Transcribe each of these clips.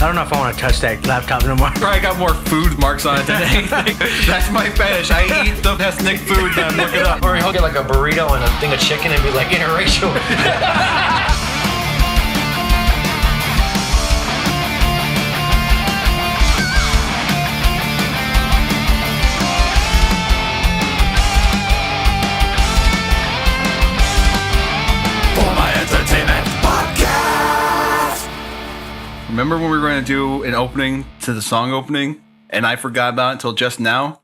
don't know if I want to touch that laptop no more. I got more food marks on it than anything. That's my fetish. I eat the ethnic food and I look it up. Or he'll get like a burrito and a thing of chicken and be like interracial. Remember when we were going to do an opening to the song opening and I forgot about it until just now?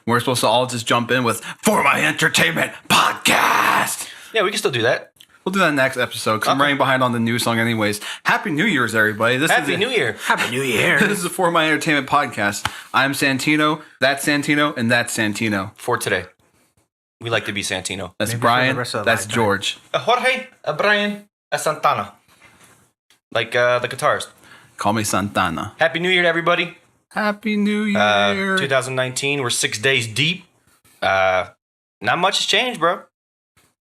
We're supposed to all just jump in with For My Entertainment Podcast. Yeah, we can still do that. We'll do that next episode because I'm running behind on the new song anyways. Happy New Year's, everybody. Happy New Year. Happy New Year. This is the For My Entertainment Podcast. I'm Santino, that's Santino, and that's Santino. For today. We like to be Santino. That's Maybe for Brian, the rest of the that's lifetime. George. Jorge, Brian, Santana. Like the guitarist. Call me Santana. Happy New Year to everybody. Happy New Year. 2019, we're 6 days deep. Not much has changed, bro.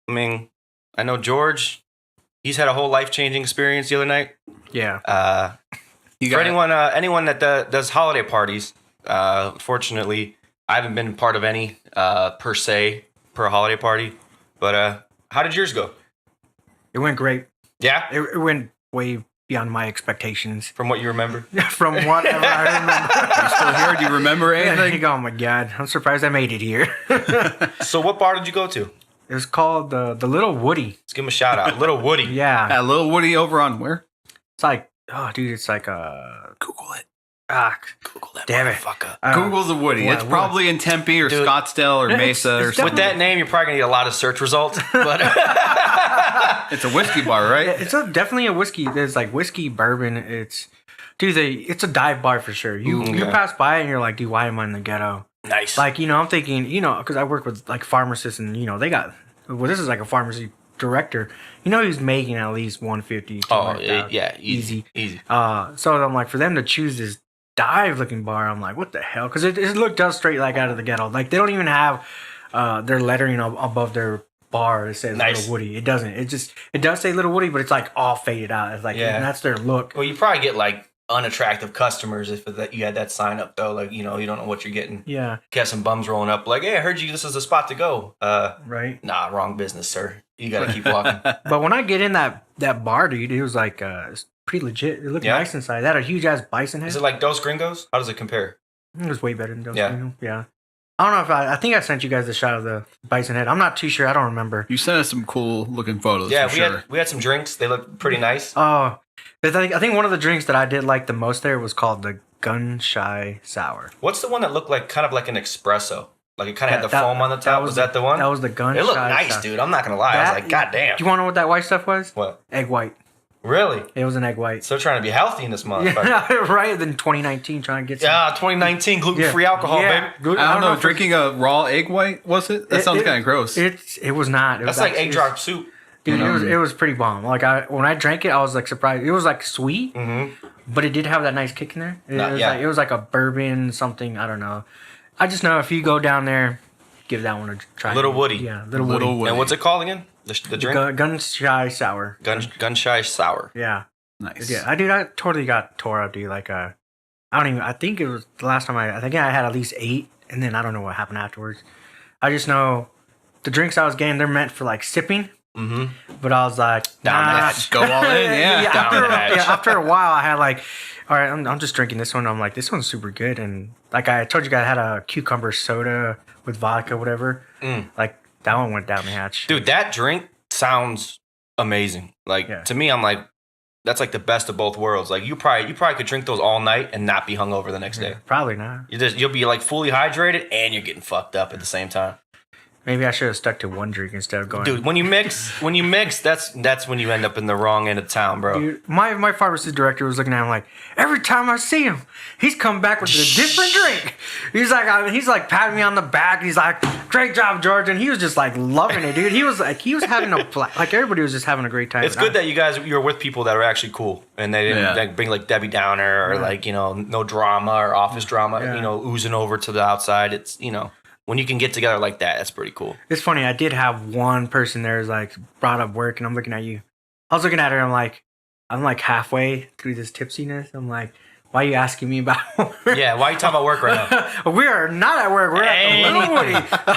I mean, I know George, he's had a whole life-changing experience the other night. Yeah. You For got anyone that does holiday parties, fortunately, I haven't been part of any per holiday party. But how did yours go? It went great. Yeah, It went way beyond my expectations. from what you remember. From whatever I remember. you still here? Do you remember And I anything? think, oh my God, I'm surprised I made it here. So what bar did you go to? It was called the Little Woody. Let's give him a shout out. Little Woody. Yeah. At Little Woody over on where? It's like, oh, dude, it's like Google it. Google that Damn it. motherfucker. Google's a Woody. Why It's would? probably in Tempe or Dude. Scottsdale or It's- Mesa or it's something. With that name, you're probably going to get a lot of search results. But It's a whiskey bar, right? It's definitely a whiskey. There's like whiskey, bourbon. It's a dive bar for sure. You Okay. pass by and you're like, dude, why am I in the ghetto? nice. Like, I'm thinking, because I work with like pharmacists and they got, well, this is like a pharmacy director. He's making at least 150. Oh, 200,000. yeah, easy. So I'm like, for them to choose this dive looking bar, I'm like, what the hell? Because it looked us straight like out of the ghetto. Like they don't even have their lettering above their bar. It says Nice. Little Woody. It doesn't. It does say Little Woody, but it's like all faded out. It's like, Yeah. and that's their look. Well, you probably get like unattractive customers if you had that sign up though. Like you don't know what you're getting. Yeah. You have some bums rolling up like, hey, I heard you. This is the spot to go. Right. Nah, wrong business, sir. You got to keep walking. But when I get in that bar, dude, it was like it's pretty legit. It looked Yeah? nice inside. They had a huge ass bison head. Is it like Dos Gringos? How does it compare? It was way better than Dos Yeah. Gringos. Yeah. I don't know if I think I sent you guys the shot of the bison head. I'm not too sure. I don't remember. You sent us some cool looking photos. Yeah, for we sure. had some drinks. They look pretty nice. Oh, but I think one of the drinks that I did like the most there was called the Gun Shy Sour. What's the one that looked like kind of like an espresso? Like it kind of had the That- foam on the top. Was that the one? That was the Gun It looked Shy nice, Sour. dude. I'm not gonna lie. I was like, God damn. Do you want to know what that white stuff was? What? Egg white. Really? It was an egg white. So trying to be healthy in this month. Yeah, right. Then 2019, trying to get some. Yeah, 2019 gluten-free alcohol, baby. Good. I don't know. if Drinking a raw egg white, was it? That sounds kind of gross. It was not. It That's was like actually- egg drop soup. Dude, it was pretty bomb. Like when I drank it, I was like surprised. It was like sweet, but it did have that nice kick in there. It was like a bourbon something. I don't know. I just know if you go down there, give that one a try. Little Woody. Yeah, Little Woody. And what's it called again? The drink? Gun Shy Sour. Gun Shy Sour. Yeah. Nice. Yeah, I totally got tore up, dude. Like, I think it was the last time I think I had at least 8, and then I don't know what happened afterwards. I just know the drinks I was getting, they're meant for like sipping. Mm-hmm. But I was like, Down the nah. hatch. Go all in, yeah. Down the hatch. After a while, I had like, all right, I'm just drinking this one. I'm like, this one's super good. And like I told you guys, I had a cucumber soda with vodka, whatever. Like that one went down the hatch. Dude, that drink sounds amazing. Like Yeah. to me, I'm like, that's like the best of both worlds. Like you probably could drink those all night and not be hungover the next day. Probably not. You'll be like fully hydrated and you're getting fucked up at the same time. Maybe I should have stuck to one drink instead of going. Dude, when you mix, that's when you end up in the wrong end of town, bro. Dude, my pharmacy director was looking at him like, every time I see him, he's come back with a different drink. He's like patting me on the back. He's like, great job, George. And he was just like loving it, dude. He was having like everybody was just having a great time. It's good that you're with people that are actually cool and they didn't like, bring like Debbie Downer or like, no drama or office drama, oozing over to the outside. It's, when you can get together like that, that's pretty cool. It's funny. I did have one person there who's like brought up work, and I'm looking at you. I was looking at her. I'm like, I'm like halfway through this tipsiness. I'm like, why are you asking me about work? Yeah, why are you talking about work right now? We are not at work. We're at the Little Woody.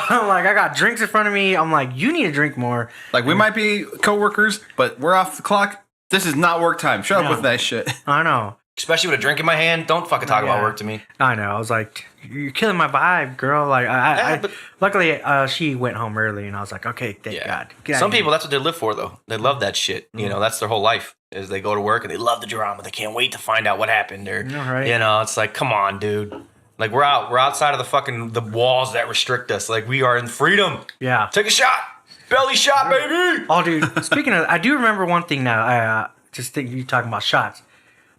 I'm like, I got drinks in front of me. I'm like, you need to drink more. Like, we might be coworkers, but we're off the clock. This is not work time. Shut up with that shit. I know. Especially with a drink in my hand. Don't fucking talk about work to me. I know. I was like, you're killing my vibe, girl. Like, but luckily, she went home early, and I was like, okay, thank God. Get Some out of people, that's what they live for, though. They love that shit. You know, that's their whole life. Is they go to work and they love the drama. They can't wait to find out what happened. Or, right. you know, it's like, come on, dude. Like, we're outside of the walls that restrict us. Like, we are in freedom. Yeah. Take a shot. Belly shot, baby. Oh, dude. Speaking of, I do remember one thing now. I just think you talking about shots.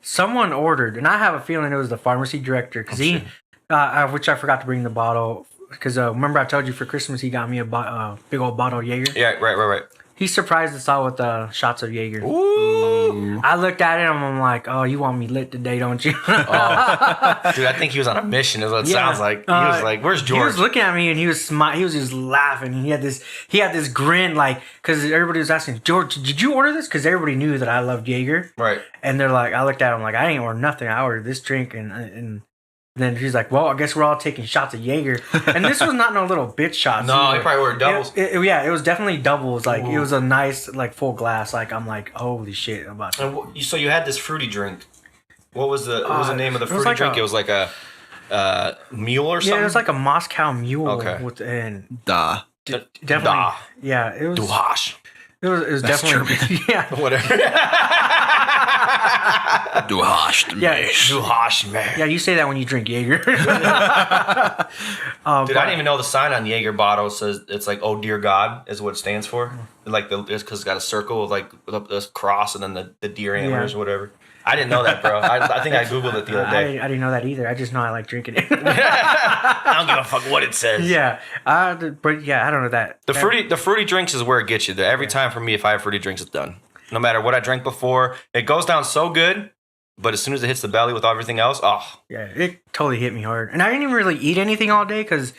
Someone ordered, and I have a feeling it was the pharmacy director because which I forgot to bring the bottle. Because remember I told you for Christmas he got me a big old bottle of Jaeger. Yeah, right. He surprised us all with shots of Jaeger. Ooh. I looked at him. I'm like, oh, you want me lit today, don't you? Dude, I think he was on a mission. Is what it sounds like. He was like, "Where's George?" He was looking at me and he was smiling. He was just laughing. He had this grin, like, because everybody was asking, George, did you order this? Because everybody knew that I loved Jaeger. Right. And they're like, I looked at him like, I ain't ordered nothing. I ordered this drink, and then he's like, well, I guess we're all taking shots of Jaeger. And this was not no little bitch shots. No, he probably ordered doubles. It was definitely doubles. Like, it was a nice, like, full glass. Like, I'm like, holy shit. I'm about to. And so you had this fruity drink. What was the name of the fruity like drink? It was like a mule or something? Yeah, it was like a Moscow Mule. Okay. Definitely. Da. Yeah, it was. Duhash. It was That's definitely. German. Yeah. Whatever. Duhash. Duhash, man. Yeah, you say that when you drink Jaeger. Dude, I didn't even know the sign on Jaeger bottle says it's like "Oh dear God" is what it stands for. Like it's because it's got a circle of like with this cross and then the deer antlers or whatever. I didn't know that, bro. I think I googled it the other day. I didn't know that either. I just know I like drinking it. I don't give a fuck what it says. Yeah, but yeah, I don't know that. The fruity drinks is where it gets you. Every time for me, if I have fruity drinks, it's done. No matter what I drank before, it goes down so good. But as soon as it hits the belly with everything else, yeah, it totally hit me hard. And I didn't even really eat anything all day because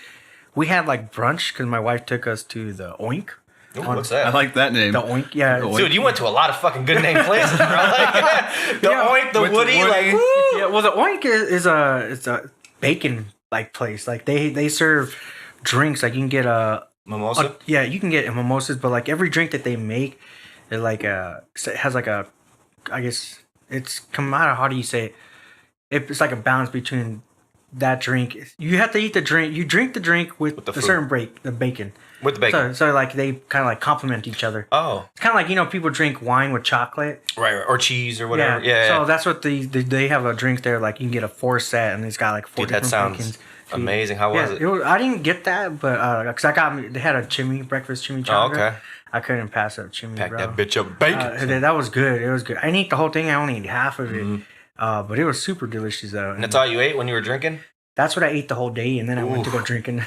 we had like brunch because my wife took us to the Oink. Ooh, what's that? I like that name. The Oink, yeah. Dude, you went to a lot of fucking good name places, bro. Like, the Oink, the Woody, like, woo! Yeah, well, the Oink is a bacon like place. Like they serve drinks. Like you can get mimosa. You can get mimosas, but like every drink that they make, it like it has like a, I guess it's come out of, how do you say it? It's like a balance between that drink. You have to eat the drink. You drink the drink with the a certain the bacon. With the bacon. So like they kind of like complement each other. Oh. It's kind of like, people drink wine with chocolate. Right. Or cheese or whatever. Yeah. So that's what they have a drink there. Like you can get a 4 set and it's got like 4 different that sounds bacons. amazing. How was it? I didn't get that, but because they had a breakfast chimichanga. Oh, okay. I couldn't pass up chimney, Pack bro. that bitch up bacon. That was good. It was good. I didn't eat the whole thing. I only ate half of it. But it was super delicious though. And that's all you ate when you were drinking? That's what I ate the whole day, and then I went to go drinking.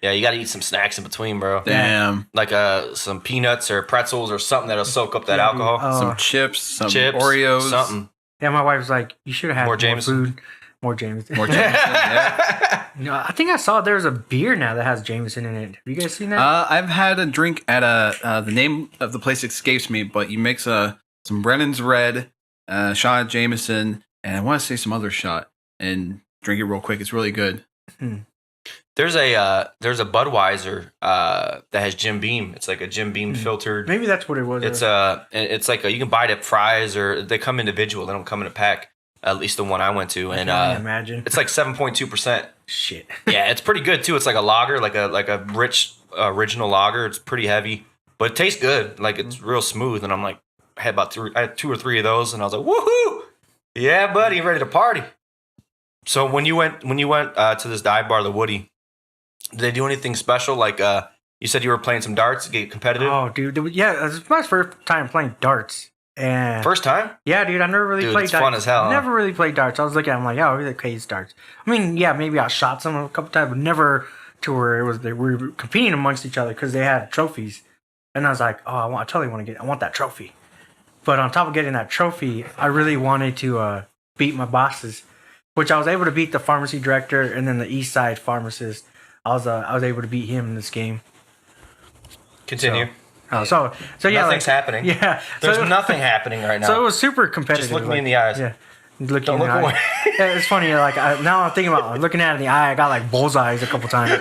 Yeah, you got to eat some snacks in between, bro. Damn. Like some peanuts or pretzels or something that'll soak up that alcohol. Some chips, some Oreos. Something. Yeah, my wife was like, you should have had more food. More Jameson. More Jameson, yeah. I think I saw there's a beer now that has Jameson in it. Have you guys seen that? I've had a drink at the name of the place escapes me, but you mix some Brennan's Red, shot of Jameson, and I want to say some other shot, and drink it real quick. It's really good. There's a Budweiser that has Jim Beam. It's like a Jim Beam filtered. Maybe that's what it was. It's like you can buy it at Fry's, or they come individual. They don't come in a pack. At least the one I went to, and I can't imagine. It's like 7.2%. Shit. Yeah, it's pretty good too. It's like a lager, like a rich original lager. It's pretty heavy, but it tastes good. Like it's real smooth. And I'm like, I had 2 or 3 of those, and I was like, woohoo! Yeah, buddy, ready to party. So when you went to this dive bar, the Woody, did they do anything special? Like you said, you were playing some darts to get competitive. Oh, dude, yeah, it was my first time playing darts. And first time? Yeah, dude, I never really played it's darts. Fun as hell. Never really played darts. I was looking at them like, oh, okay, it's darts. I mean, yeah, maybe I shot some a couple times, but never to where we were competing amongst each other because they had trophies. And I was like, oh, I totally want that trophy. But on top of getting that trophy, I really wanted to beat my bosses, which I was able to beat the pharmacy director and then the East Side pharmacist. I was able to beat him in this game. Continue. Oh, so yeah, Nothing's happening. Yeah, There's so, nothing happening right now. So it was super competitive. Just look me in the eyes. Yeah, look Don't in the look eye. away. Yeah, it's funny. Like now I'm thinking about looking at it in the eye. I got like bullseyes a couple times.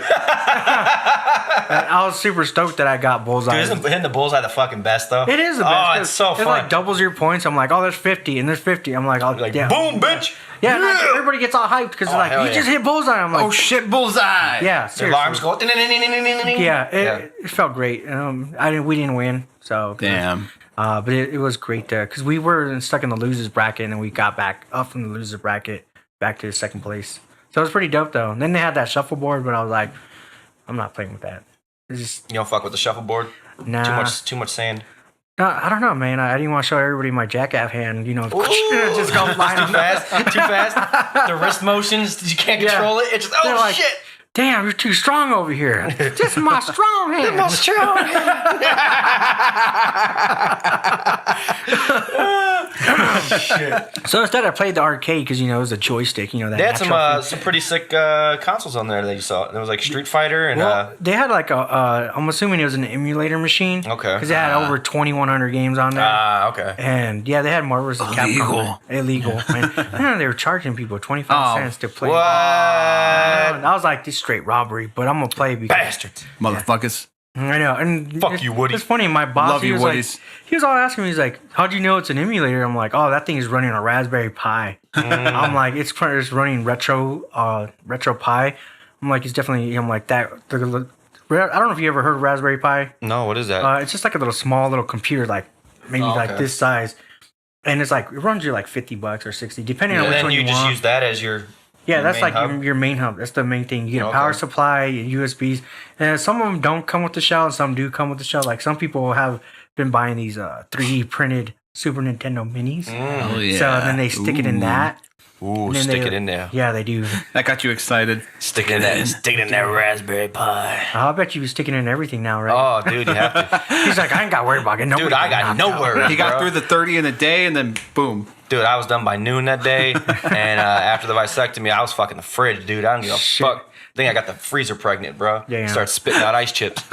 I was super stoked that I got Dude, bullseyes. isn't hitting the bullseye the fucking best though? It is the best. Oh, 'cause it's so It fun. like doubles your points. I'm like, oh, there's 50 and there's 50. I'm like, oh, Like, yeah. boom, bitch. Yeah, and like, everybody gets all hyped because they're like, hell you yeah. just hit bullseye. I'm like, Oh shit, bullseye! yeah, The seriously. alarms go. Yeah, it felt great. We didn't win, so Damn. but it was great because we were stuck in the losers bracket and then we got back up from the losers bracket back to the second place. So it was pretty dope though. And then they had that shuffleboard, but I was like, I'm not playing with that. It's just You don't fuck with the shuffleboard. nah. Too much sand. No, I don't know, man. I didn't want to show everybody my jackass hand. You know, just go flying Too fast. Too fast. The wrist motions. You can't Yeah. control it. It's just They're like, shit. Damn, you're too strong over here. This is my strong hand. So instead, I played the arcade because it was a joystick. That They had natural some pretty sick consoles on there that you saw. There was like Street Fighter and Well, they had like I'm assuming it was an emulator machine. Okay. Because they had over 2,100 games on there. okay. And yeah, they had Marvel vs. Capcom. Illegal. And I know they were charging people 25 cents to play. What? I was like, this is straight robbery, but I'm gonna play because Bastards. Motherfuckers. I know. And Fuck you, Woody. It's funny. My boss, Love he you, was like, Woodies. he was all asking me. He's like, "How'd you know it's an emulator?" I'm like, "Oh, that thing is running a Raspberry Pi." I'm like, it's running retro Pi. I'm like, it's definitely. I'm like that. I don't know if you ever heard of Raspberry Pi. No, what is that? It's just like a little small little computer, like maybe like okay. this size, and it's like it runs you like $50 or 60, depending on and which then one you you just want. use that as your Yeah, that's main like hub? your main hub. That's the main thing. You get a Okay. power supply, USBs, and some of them don't come with the shell, and some do come with the shell. Like some people have been buying these 3D printed Super Nintendo Minis, Oh yeah. so then they stick it in Ooh. that. Ooh, and then stick they- it in there. Yeah, they do. That got you excited. Stick it in that. Stick it in that Raspberry Pi. I'll bet you sticking in everything now, right? Oh, dude, you have to. He's like, I ain't got to worry about it. Dude, I got no worries. He got bro. through the 30 in a day, and then boom. Dude, I was done by noon that day, and after the vasectomy, I was fucking the fridge, dude. I don't give a Shit. fuck. I think I got the freezer pregnant, bro. Yeah. Start spitting out ice chips.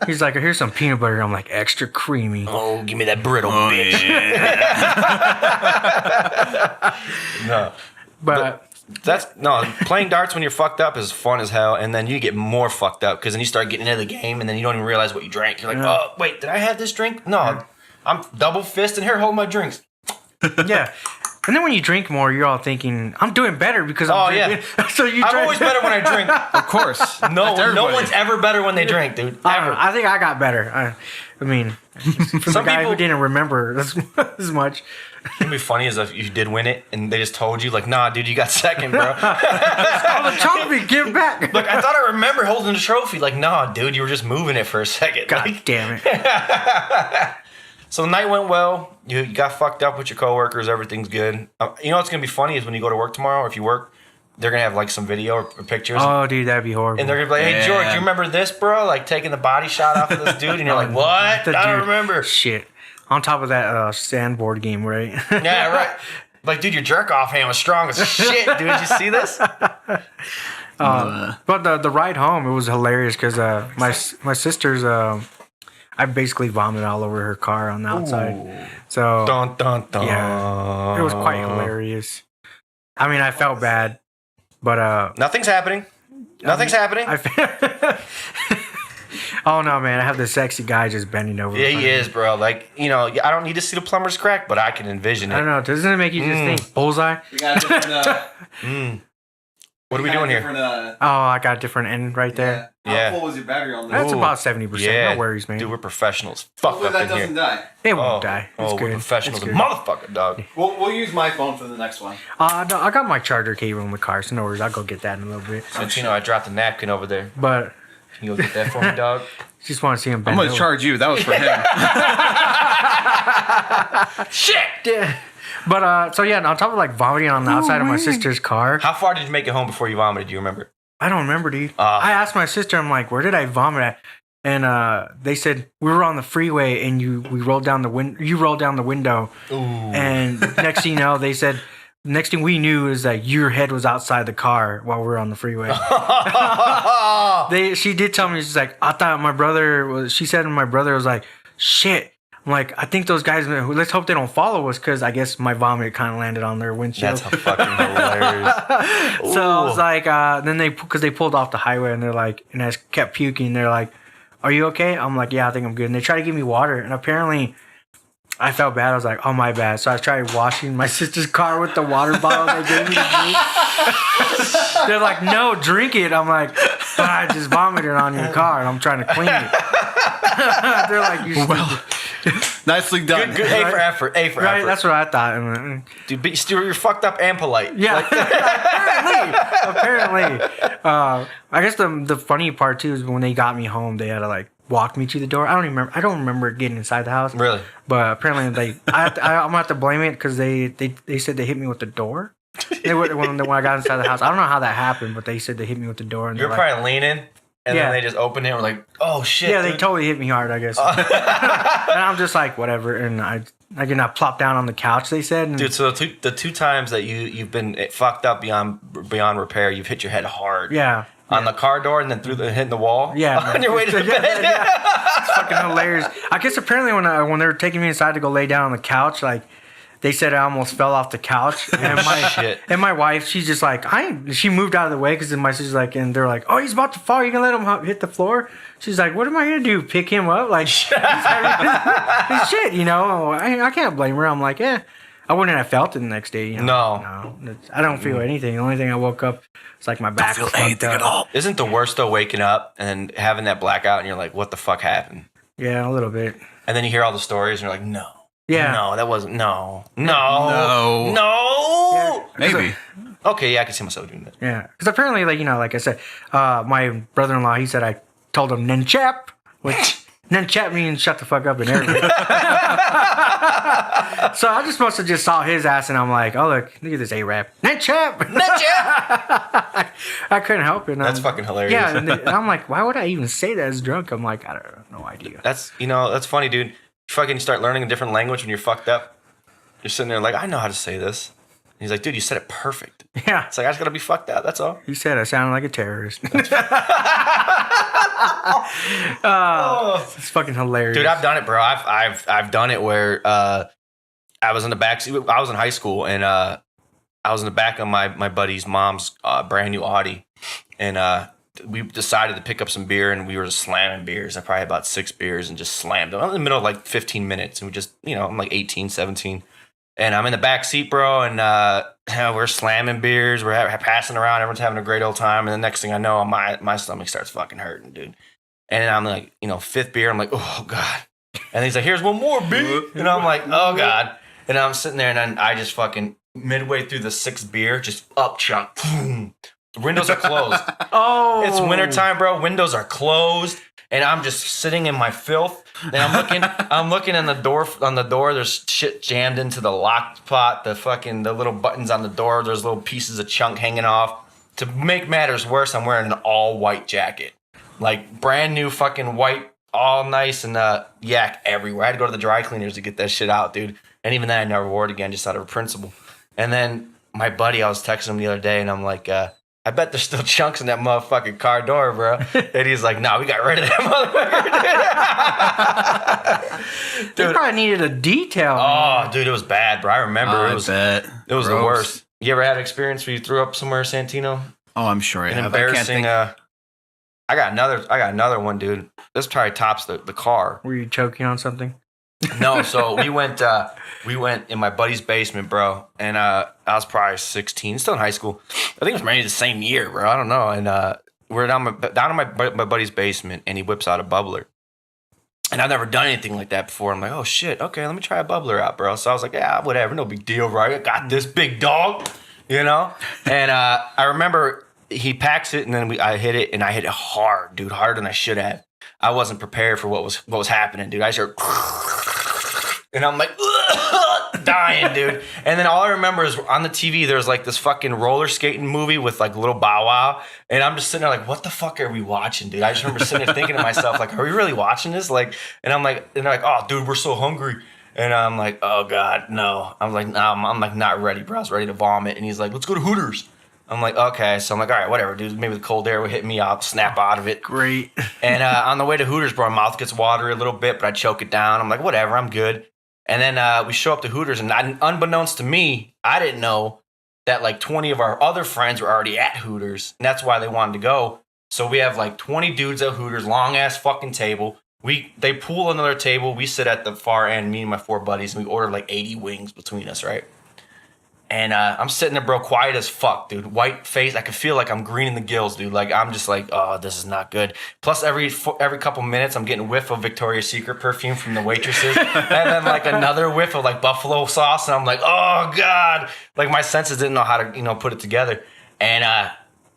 He's like, here's some peanut butter. I'm like, extra creamy. Oh, give me that brittle, bitch. No, But playing darts when you're fucked up is fun as hell, and then you get more fucked up because then you start getting into the game, and then you don't even realize what you drank. You're like, Yeah. oh wait, did I have this drink? No, I'm double fisting here, hold my drinks. yeah. And then when you drink more, you're all thinking, I'm doing better because I'm Oh, drinking. So you I'm drink. always better when I drink. Of course. No, That's no everybody. one's ever better when they drink, dude. Ever. I think I got better. I mean, from the Some guy people- who didn't remember as much. It'd be funny as if you did win it and they just told you, like, nah, dude, you got second, bro. Oh, the trophy, give it back. Like, I thought I remember holding the trophy. Like, nah, dude, you were just moving it for a second. God Like, damn it. so the night went well. You got fucked up with your coworkers. Everything's good. You know what's gonna be funny is when you go to work tomorrow. Or if you work, they're gonna have like some video or pictures, Oh, dude, that'd be horrible. and they're gonna be like, "Hey, George, Yeah. you remember this, bro? Like taking the body shot off of this dude?" And you're like, "What? The I don't dude- remember." Shit. On top of that sandboard game, right? Yeah, right. Like, dude, your jerk off hand was strong as shit, dude. Did you see this? But the ride home, it was hilarious because my sister's I basically vomited all over her car on the outside. So Dun dun dun. Yeah. it was quite hilarious. I mean, I felt bad, but Nothing's happening. Nothing's happening. oh no, man! I have this sexy guy just bending over. Yeah, in front he of me. is, bro. Like, you know, I don't need to see the plumber's crack, but I can envision I don't it. know. Doesn't it make you just think bullseye? We got a different, What are we doing here? Oh, I got a different end right there. Yeah. How full was your battery on That's Ooh. about 70%. Yeah, No worries, man. Dude, we're professionals. Fuck Hopefully up that in doesn't here. die. It won't die. It's we're good. professionals. It's And good. motherfucker, dog. We'll use my phone for the next one. No, I got my charger cable in the car, so no worries. I'll go get that in a little bit. Since you know I dropped a napkin over there. But Can you go get that for me, dog? just want to see him I'm bend gonna over. charge you. That was for him. Shit! Yeah. But so yeah, on top of like vomiting on the outside of my sister's car, How far did you make it home before you vomited? Do you remember? I don't remember, dude. I asked my sister, I'm like, where did I vomit at? And they said we were on the freeway, and we rolled down the window. You rolled down the window, Ooh. and next thing you know, they said next thing we knew is that your head was outside the car while we were on the freeway. She did tell me, she's like, I thought my brother was, she said my brother was like, shit. I'm like, I think those guys, let's hope they don't follow us, because I guess my vomit kind of landed on their windshield. That's fucking hilarious. So I was like, then because they pulled off the highway and they're like, and I kept puking. They're like, are you okay? I'm like, yeah, I think I'm good. And they tried to give me water. And apparently I felt bad. I was like, oh, my bad. So I tried washing my sister's car with the water bottle they gave me to drink. They're like, no, drink it. I'm like, but I just vomited on your car and I'm trying to clean it. They're like, you Nicely done. Good. A for effort. A for right? effort. That's what I thought. Dude, but you're fucked up and polite. Yeah, apparently. I guess the funny part too is when they got me home, they had to like walk me to the door. I don't remember getting inside the house. Really? But apparently I'm gonna have to blame it because they said they hit me with the door. When I got inside the house, I don't know how that happened, but they said they hit me with the door. And You're probably leaning, and Yeah. then they just opened it and were like, oh shit. yeah, they dude. totally hit me hard, I guess. And I'm just like, whatever. And I plopped down on the couch. They said, and Dude, so the two times that you've been fucked up beyond repair, you've hit your head hard. yeah. On the car door and then hitting the wall. Yeah, On your way to the bed. Yeah. It's fucking hilarious. I guess apparently when they were taking me inside to go lay down on the couch, like they said I almost fell off the couch, and Shit. my wife, she's just like she moved out of the way because my sister's like, and they're like, oh, he's about to fall. You gonna let him hit the floor? She's like, what am I gonna do? Pick him up? Like shit, you know? I can't blame her. I'm like, yeah. I wouldn't have felt it the next day. You know? No, I don't feel anything. The only thing I woke up, it's like my back was fucked up. Isn't the worst though waking up and having that blackout and you're like, what the fuck happened? Yeah, a little bit. And then you hear all the stories and you're like, no. Yeah. No, that wasn't. No. Maybe. Okay, yeah, I can see myself doing that. Yeah, because apparently, like like I said, my brother-in-law, he said I told him Nenchap, which Nenchap means shut the fuck up in Arabic. So I just must have just saw his ass, and I'm like, oh look at this Arab, Nenchap. I couldn't help it. That's fucking hilarious. Yeah, and I'm like, why would I even say that as drunk? I'm like, I don't know, no idea. That's funny, dude. You fucking start learning a different language when you're fucked up. You're sitting there like, I know how to say this. And he's like, dude, you said it perfect. Yeah, It's like, I just gotta be fucked out. That's all. he said I sounded like a terrorist. It's fucking hilarious, Dude, I've done it, bro. I've done it where I was in the backseat. I was in high school and I was in the back of my buddy's mom's brand new Audi, and we decided to pick up some beer, and we were slamming beers. I probably had about 6 beers and just slammed them. I'm in the middle of like 15 minutes, and we just, I'm like 18, 17. And I'm in the back seat, bro, and we're slamming beers. We're passing around. Everyone's having a great old time. And the next thing I know, my stomach starts fucking hurting, dude. And I'm like, 5th beer. I'm like, oh, God. And he's like, here's one more, B. And I'm like, oh, God. And I'm sitting there, and then I just fucking, midway through the 6th beer, just up chunk. Boom. The windows are closed. Oh, It's wintertime, bro. Windows are closed. And I'm just sitting in my filth. And I'm looking on the door. There's shit jammed into the lock spot. The little buttons on the door. There's little pieces of chunk hanging off. To make matters worse, I'm wearing an all white jacket, like brand new fucking white, all nice and yak everywhere. I had to go to the dry cleaners to get that shit out, dude. And even then, I never wore it again, just out of principle. And then my buddy, I was texting him the other day, and I'm like, I bet there's still chunks in that motherfucking car door, bro. And he's like, no, we got rid of that motherfucker. They probably needed a detail. Oh, dude, it was bad, bro. I remember I bet. it was the Gross. worst. You ever had an experience where you threw up somewhere, Santino? Oh, I'm sure I An have. I can't embarrassing. think. I got another one, dude. This probably tops the car. Were you choking on something? No, so we went in my buddy's basement, bro, and I was probably 16, still in high school. I think it was maybe the same year, bro. I don't know. And we're down in my buddy's basement, and he whips out a bubbler. And I've never done anything like that before. I'm like, oh shit, okay, let me try a bubbler out, bro. So I was like, yeah, whatever, no big deal, right? I got this big dog, And I remember he packs it, and then I hit it, and I hit it hard, dude, harder than I should have. I wasn't prepared for what was happening, dude. I started, and I'm like, dying, dude. And then all I remember is on the TV, there's like this fucking roller skating movie with like little Bow Wow. And I'm just sitting there like, what the fuck are we watching, dude? I just remember sitting there thinking to myself, like, are we really watching this? Like, and I'm like, and they're like, oh, dude, we're so hungry. And I'm like, oh God, no. I'm like, nah, I'm like not ready, bro. I was ready to vomit. And he's like, let's go to Hooters. I'm like, okay. So I'm like, all right, whatever, dude. Maybe the cold air will hit me. I'll snap out of it. Great. And on the way to Hooters, bro, my mouth gets watery a little bit, but I choke it down. I'm like, whatever, I'm good. And then we show up to Hooters, and unbeknownst to me, I didn't know that like 20 of our other friends were already at Hooters, and that's why they wanted to go. So we have like 20 dudes at Hooters, long ass fucking table. They pool another table. We sit at the far end, me and my 4 buddies, and we ordered like 80 wings between us, right? And I'm sitting there, bro, quiet as fuck, dude. White face. I can feel like I'm green in the gills, dude. Like I'm just like, oh, this is not good. Plus, every couple minutes, I'm getting a whiff of Victoria's Secret perfume from the waitresses, and then like another whiff of like buffalo sauce, and I'm like, oh God, like my senses didn't know how to, put it together. And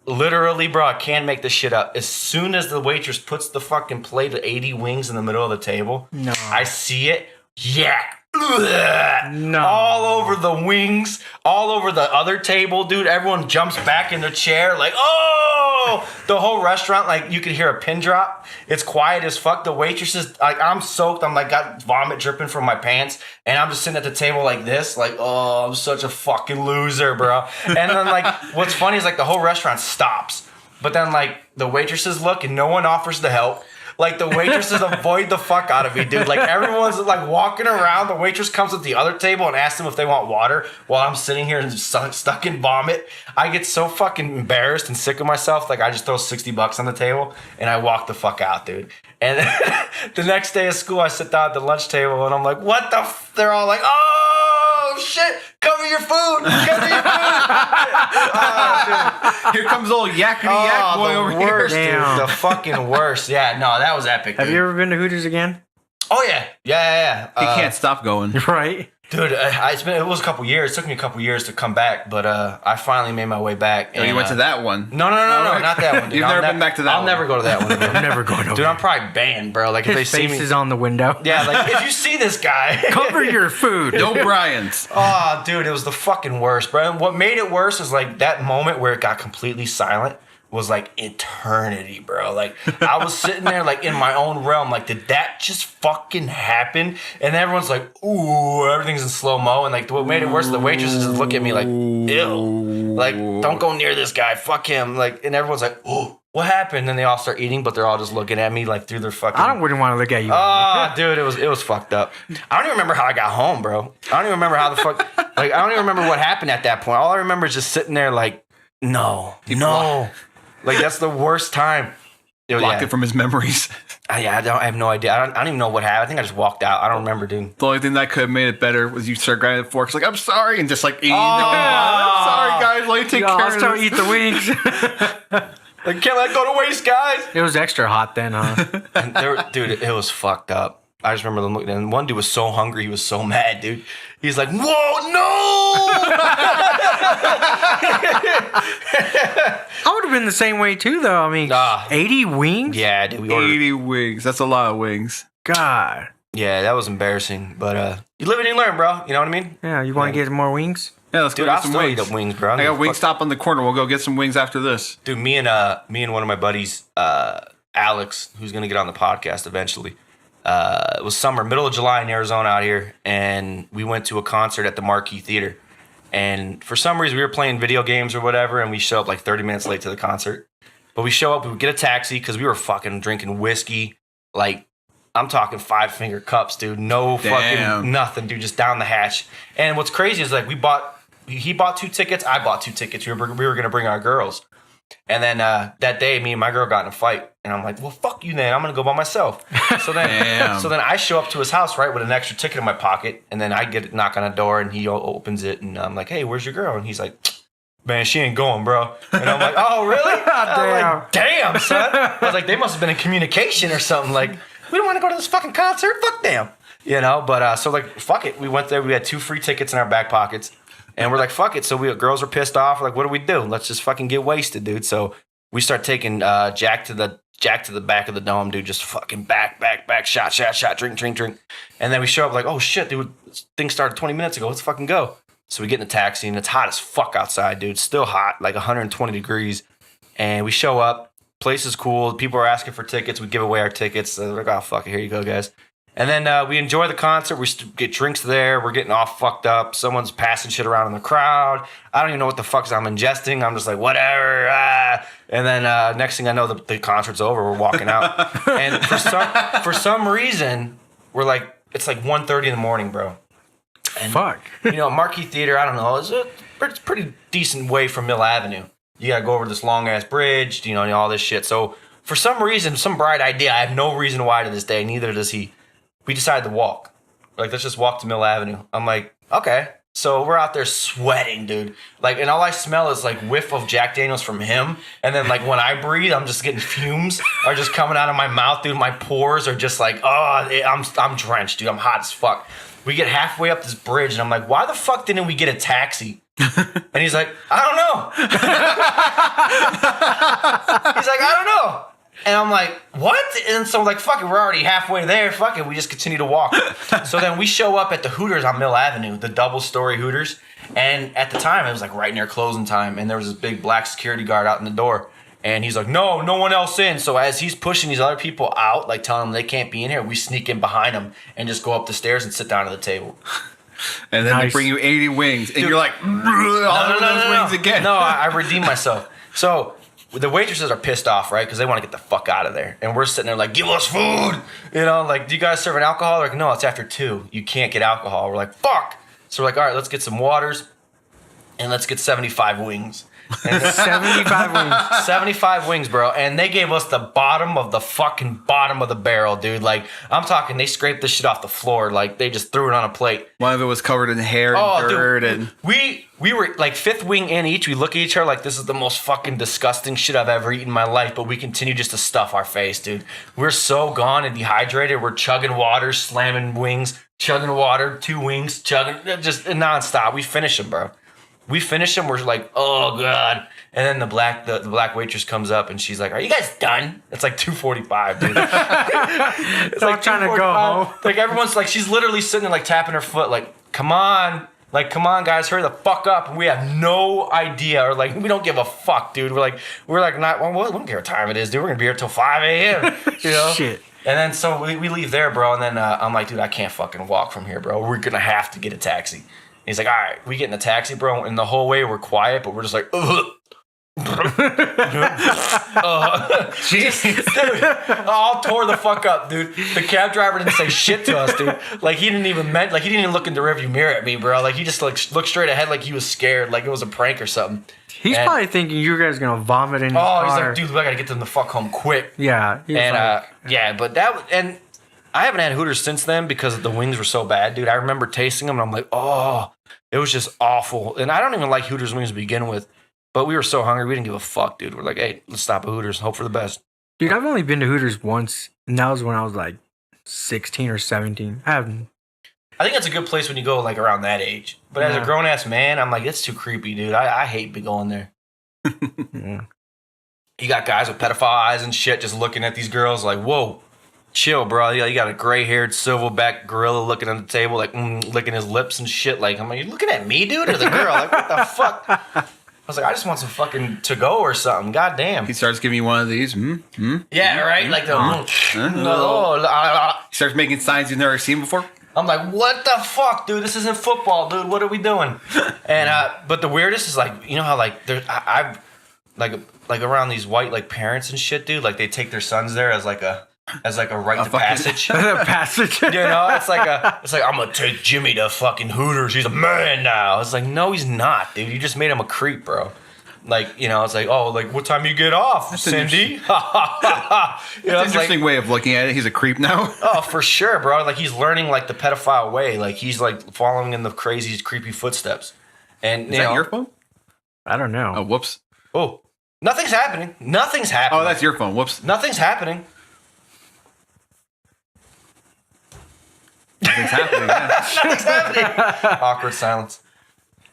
literally, bro, I can't make this shit up. As soon as the waitress puts the fucking plate of 80 wings in the middle of the table, No. I see it. Yeah. Ugh. No. All over the wings, all over the other table, dude. Everyone jumps back in their chair, like, oh! The whole restaurant, like, you could hear a pin drop. It's quiet as fuck. The waitresses, like, I'm soaked. I'm like, got vomit dripping from my pants, and I'm just sitting at the table like this, like, oh, I'm such a fucking loser, bro. And then, like, what's funny is, like, the whole restaurant stops, but then, like, the waitresses look, and no one offers to help. Like, the waitresses avoid the fuck out of me, dude. Like, everyone's, like, walking around. The waitress comes at the other table and asks them if they want water while I'm sitting here and stuck in vomit. I get so fucking embarrassed and sick of myself. Like, I just throw $60 on the table and I walk the fuck out, dude. And the next day of school, I sit down at the lunch table and I'm like, what the f-? They're all like, oh, shit. Cover your food. Cover your food. Oh, Here comes old yakety yak boy the over worst, here. Damn. dude. The fucking worst. Yeah, no, that was epic. Have dude. you ever been to Hooters again? Oh yeah, yeah. He can't stop going. Right. Dude, it was a couple years. It took me a couple years to come back, but I finally made my way back. Oh, you went to that one. No, not that one. Dude. You've never been back to that I'll one. never go to that one. I'm never going over. Dude, I'm probably banned, bro. Like if His they see face me, is on the window. yeah, like if you see this guy, Cover your food. No Bryant's. Oh, dude, it was the fucking worst, bro. And what made it worse is like that moment where it got completely silent was like eternity, bro. Like I was sitting there like in my own realm, like did that just fucking happen? And everyone's like, ooh, everything's in slow-mo. And like what made it worse, the waitresses just look at me like, ew. Like, don't go near this guy, fuck him. Like, and everyone's like, oh, what happened? And they all start eating, but they're all just looking at me like through their fucking Wouldn't want to look at you. Oh, dude, it was fucked up. I don't even remember how I got home, bro. I don't even remember how the fuck. Like, I don't even remember what happened at that point. All I remember is just sitting there, like, no. Like that's the worst time. Blocked it from his memories. I have no idea. I don't even know what happened. I think I just walked out. I don't remember, dude. The only thing that could have made it better was you start grabbing the forks like, I'm sorry, and just like eating. Oh. I'm sorry, guys. Let me take care I'll of start this. eat the wings. Like, can't let go to waste, guys. It was extra hot then, huh? And dude, it was fucked up. I just remember them looking, and one dude was so hungry, he was so mad, dude. He's like, whoa, no! I would have been the same way too, though. I mean, Nah. 80 wings? Yeah, dude, we ordered. 80 wings. That's a lot of wings. God. Yeah, that was embarrassing. But you live and you learn, bro. You know what I mean? Yeah, you want to get more wings? Yeah, let's Dude, go I'll get some still wings. eat up wings, bro. I got Wingstop on the corner. We'll go get some wings after this. Dude, me and one of my buddies, Alex, who's gonna get on the podcast eventually. It was summer, middle of July in Arizona out here, and we went to a concert at the Marquee Theater. And for some reason, we were playing video games or whatever, and we show up like 30 minutes late to the concert. But we show up, we would get a taxi because we were fucking drinking whiskey, like I'm talking 5-finger cups, dude. No fucking Damn. nothing, dude. Just down the hatch. And what's crazy is like he bought 2 tickets, I bought 2 tickets. We were gonna bring our girls. And then that day, me and my girl got in a fight, and I'm like, "Well, fuck you, then. I'm gonna go by myself." So then, Damn. I show up to his house, right, with an extra ticket in my pocket, and then I get a knock on the door, and he opens it, and I'm like, "Hey, where's your girl?" And he's like, "Man, she ain't going, bro." And I'm like, "Oh, really?" I'm like, "Damn, son." I was like, "They must have been in communication or something. Like, we don't want to go to this fucking concert. Fuck them." You know, but so like, fuck it. We went there. We had 2 free tickets in our back pockets. And we're like, fuck it. So girls are pissed off. We're like, what do we do? Let's just fucking get wasted, dude. So we start taking Jack to the back of the dome, dude. Just fucking back, shot, drink. And then we show up like, oh shit, dude. This thing started 20 minutes ago. Let's fucking go. So we get in the taxi and it's hot as fuck outside, dude. Still hot, like 120 degrees. And we show up. Place is cool. People are asking for tickets. We give away our tickets. So we're like, oh fuck it, here you go, guys. And then we enjoy the concert. We get drinks there. We're getting all fucked up. Someone's passing shit around in the crowd. I don't even know what the fuck I'm ingesting. I'm just like, whatever. And then next thing I know, the concert's over. We're walking out. And for some reason, we're like, it's like 1:30 in the morning, bro. And, Fuck. Marquee Theater, I don't know. It's a pretty decent way from Mill Avenue. You got to go over this long-ass bridge, all this shit. So for some reason, some bright idea, I have no reason why to this day, neither does he. We decided to walk. Like, let's just walk to Mill Avenue. I'm like, okay. So we're out there sweating, dude. Like, and all I smell is like whiff of Jack Daniels from him. And then like when I breathe, I'm just getting fumes are just coming out of my mouth, dude. My pores are just like, I'm drenched, dude. I'm hot as fuck. We get halfway up this bridge and I'm like, why the fuck didn't we get a taxi? And he's like, I don't know. He's like, I don't know. And I'm like, what? And so like, fuck it, we're already halfway there. Fuck it, we just continue to walk. So then we show up at the Hooters on Mill Avenue, the double-story Hooters. And at the time, it was like right near closing time. And there was this big black security guard out in the door. And he's like, no one else in. So as he's pushing these other people out, like telling them they can't be in here, we sneak in behind them and just go up the stairs and sit down at the table. And then they bring you 80 wings. And you're like, all those wings again. No, I redeemed myself. So the waitresses are pissed off, right? Because they want to get the fuck out of there. And we're sitting there like, give us food. Like, do you guys serve an alcohol? They're like, no, it's after 2. You can't get alcohol. We're like, fuck. So we're like, all right, let's get some waters. And let's get 75 wings. And 75 wings. 75 wings, bro. And they gave us the bottom of the fucking bottom of the barrel, dude. Like, I'm talking, they scraped this shit off the floor. Like, they just threw it on a plate. One of it was covered in hair and dirt. Dude, and we were like 5th wing in each. We look at each other like, this is the most fucking disgusting shit I've ever eaten in my life. But we continue just to stuff our face, dude. We're so gone and dehydrated. We're chugging water, slamming wings, chugging water, 2 wings, chugging, just nonstop. We finish them, bro. We finish them. We're like, oh god. And then the black waitress comes up and she's like, "Are you guys done?" It's like 2:45, dude. It's like trying to go home. Like everyone's like, she's literally sitting there like tapping her foot, like, "Come on, guys, hurry the fuck up." And we have no idea, or like, we don't give a fuck, dude. We're like, not. Well, we don't care what time it is, dude. We're gonna be here till 5 a.m. Shit. And then so we leave there, bro. And then I'm like, dude, I can't fucking walk from here, bro. We're gonna have to get a taxi. He's like, all right, we get in the taxi, bro, and the whole way we're quiet, but we're just like, ugh. Dude, all tore the fuck up, dude. The cab driver didn't say shit to us, dude. Like, he didn't even look in the rearview mirror at me, bro. Like, he just like looked straight ahead like he was scared, like it was a prank or something. He's probably thinking you guys are gonna vomit in his car. He's like, dude, I gotta get them the fuck home quick. Yeah. And but and I haven't had Hooters since then because the wings were so bad, dude. I remember tasting them and I'm like, oh, it was just awful. And I don't even like Hooters wings to begin with, but we were so hungry, we didn't give a fuck, dude. We're like, hey, let's stop at Hooters, hope for the best. Dude, I've only been to Hooters once, and that was when I was like 16 or 17. I think it's a good place when you go like around that age. But as a grown ass man, I'm like, it's too creepy, dude. I hate going there. Yeah. You got guys with pedophile eyes and shit just looking at these girls like, whoa. Chill, bro. You got a gray-haired, silverback gorilla looking at the table, like licking his lips and shit. Like, I'm like, you looking at me, dude, or the girl? Like, what the fuck? I was like, I just want some fucking to-go or something. God damn. he starts giving you one of these. Yeah, right. Like the. He starts making signs you've never seen before. I'm like, what the fuck, dude? This isn't football, dude. What are we doing? And but the weirdest is like, you know how like I've like around these white like parents and shit, dude. Like they take their sons there as like a rite of passage. Passage. You know, it's like I'm gonna take Jimmy to fucking Hooters. He's a man now. It's like, no, he's not, dude. You just made him a creep, bro. Like, it's like, oh, like what time you get off, That's Cindy? That's an interesting way of looking at it. He's a creep now. Oh, for sure, bro. Like he's learning like the pedophile way. Like he's like following in the crazy, creepy footsteps. And is that your phone? I don't know. Oh, whoops. Oh, nothing's happening. Nothing's happening. Oh, that's your phone. Whoops. Nothing's happening. Nothing's happening. Yeah. Nothing's happening. Awkward silence.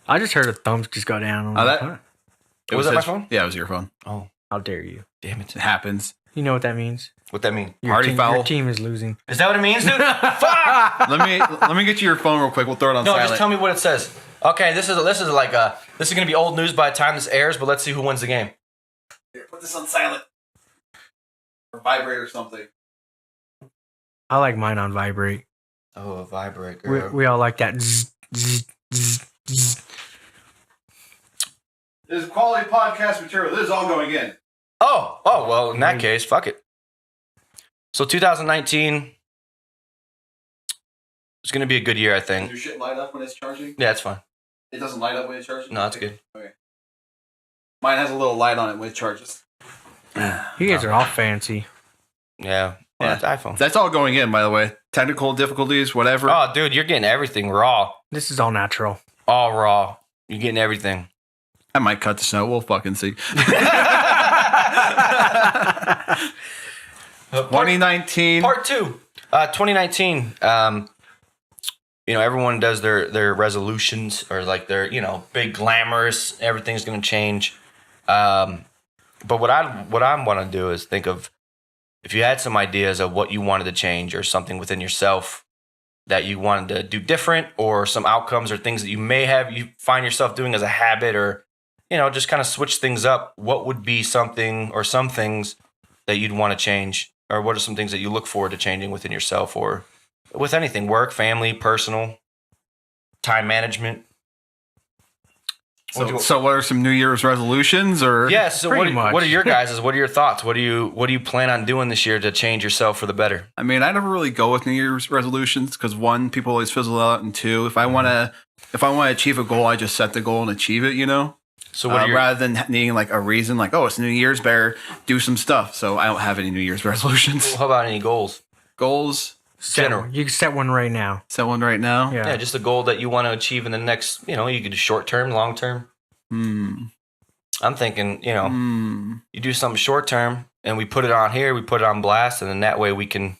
I just heard a thumb just go down. Was that my phone? Yeah, it was your phone. Oh, How dare you? damn it. It happens. You know what that means? What that mean? Party foul. Your team is losing. Is that what it means, dude? Fuck! Let me get you your phone real quick. We'll throw it on No, silent. just tell me what it says. Okay, this is gonna be old news by the time this airs, but let's see who wins the game. Here, put this on silent. Or vibrate or something. I like mine on vibrate. Oh, a vibrate, girl. We all like that. Zzz, zzz, zzz, zzz. This is quality podcast material. This is all going in. Oh, well, in that case, fuck it. So 2019 is going to be a good year, I Does think. your shit light up when it's charging? Yeah, it's fine. It doesn't light up when it's charging? No, it's good. Okay. Mine has a little light on it when it charges. You guys are all fancy. Yeah. Well, Yeah. it's iPhone. That's all going in, by the way. Technical difficulties, whatever. Oh, dude, you're getting everything raw. This is all natural. All raw. You're getting everything. I might cut this out. We'll fucking see. 2019. Part 2. 2019. Everyone does their resolutions or like their, big glamorous, everything's going to change. But what I want to do is think of if you had some ideas of what you wanted to change or something within yourself that you wanted to do different or some outcomes or things that you find yourself doing as a habit or, just kind of switch things up. What would be something or some things that you'd want to change? Or what are some things that you look forward to changing within yourself or with anything, work, family, personal, time management? So what are some New Year's resolutions or? Yeah. So Pretty much. what are your guys'? What are your thoughts? What do you plan on doing this year to change yourself for the better? I mean, I never really go with New Year's resolutions because one, people always fizzle out, and two, if I want to achieve a goal, I just set the goal and achieve it. So what are your rather than needing like a reason, like it's New Year's, better do some stuff. So I don't have any New Year's resolutions. how about any goals? Goals. General. You can set one right now. Set one right now. Yeah. Yeah, just a goal that you want to achieve in the next. You could do short term, long term. I'm thinking, you do something short term, and we put it on here, we put it on blast, and then that way we can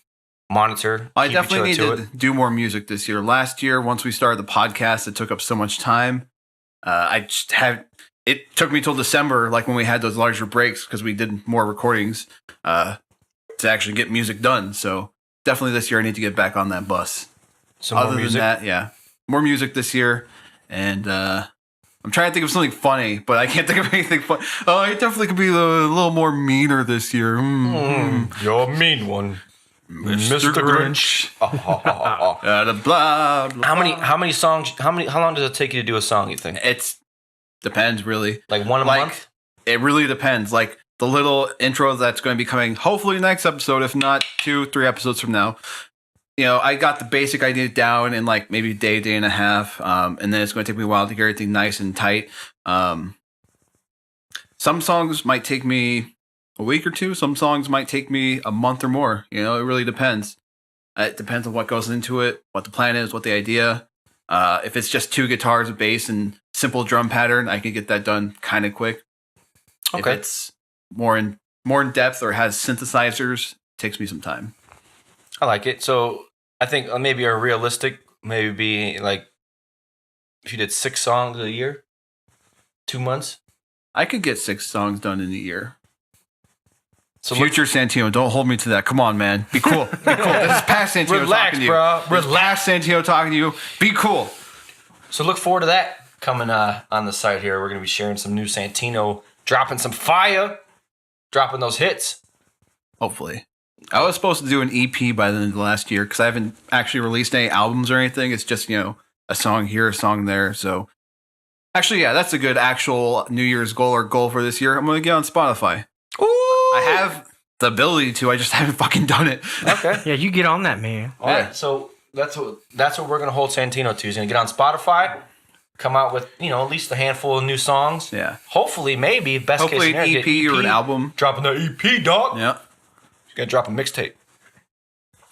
monitor. I keep definitely need each other to do more music this year. Last year, once we started the podcast, it took up so much time. It took me till December, like when we had those larger breaks, because we did more recordings to actually get music done. So definitely this year, I need to get back on that bus. Some more music. Than that, yeah, more music this year, and I'm trying to think of something funny, but I can't think of anything funny. Oh, I definitely could be a little more meaner this year. You're a mean one, Mr. Grinch. Blah, blah, blah. How many songs? How long does it take you to do a song? You think? It's depends really. Like one a month? It really depends. Like the little intro that's going to be coming, hopefully next episode, if not 2-3 episodes from now. I got the basic idea down in like maybe a day and a half, and then it's going to take me a while to get everything nice and tight. Some songs might take me a week or two. Some songs might take me a month or more. It really depends. It depends on what goes into it, what the plan is, what the idea. If it's just 2 guitars, a bass, and simple drum pattern, I can get that done kind of quick. Okay. If it's more in depth or has synthesizers, it takes me some time. I like it. So I think maybe a realistic, maybe be like if you did 6 songs a year, 2 months. I could get 6 songs done in a year. So Future Santino, don't hold me to that. Come on, man. Be cool. Be cool. This is past Santino Relax, talking to you. bro. This is past Santino talking to you. Be cool. So look forward to that coming on the site here. We're going to be sharing some new Santino, dropping some fire, dropping those hits. Hopefully. I was supposed to do an EP by the end of last year because I haven't actually released any albums or anything. It's just, a song here, a song there. So actually, yeah, that's a good actual New Year's goal or goal for this year. I'm going to get on Spotify. Ooh. I have the ability to. I just haven't fucking done it. Okay. Yeah, you get on that, man. All right. So that's what we're going to hold Santino to. He's going to get on Spotify, come out with, at least a handful of new songs. Yeah. Hopefully, maybe, best case Hopefully scenario, an get EP or an album. Dropping the EP, dog. Yeah. He's going to drop a mixtape.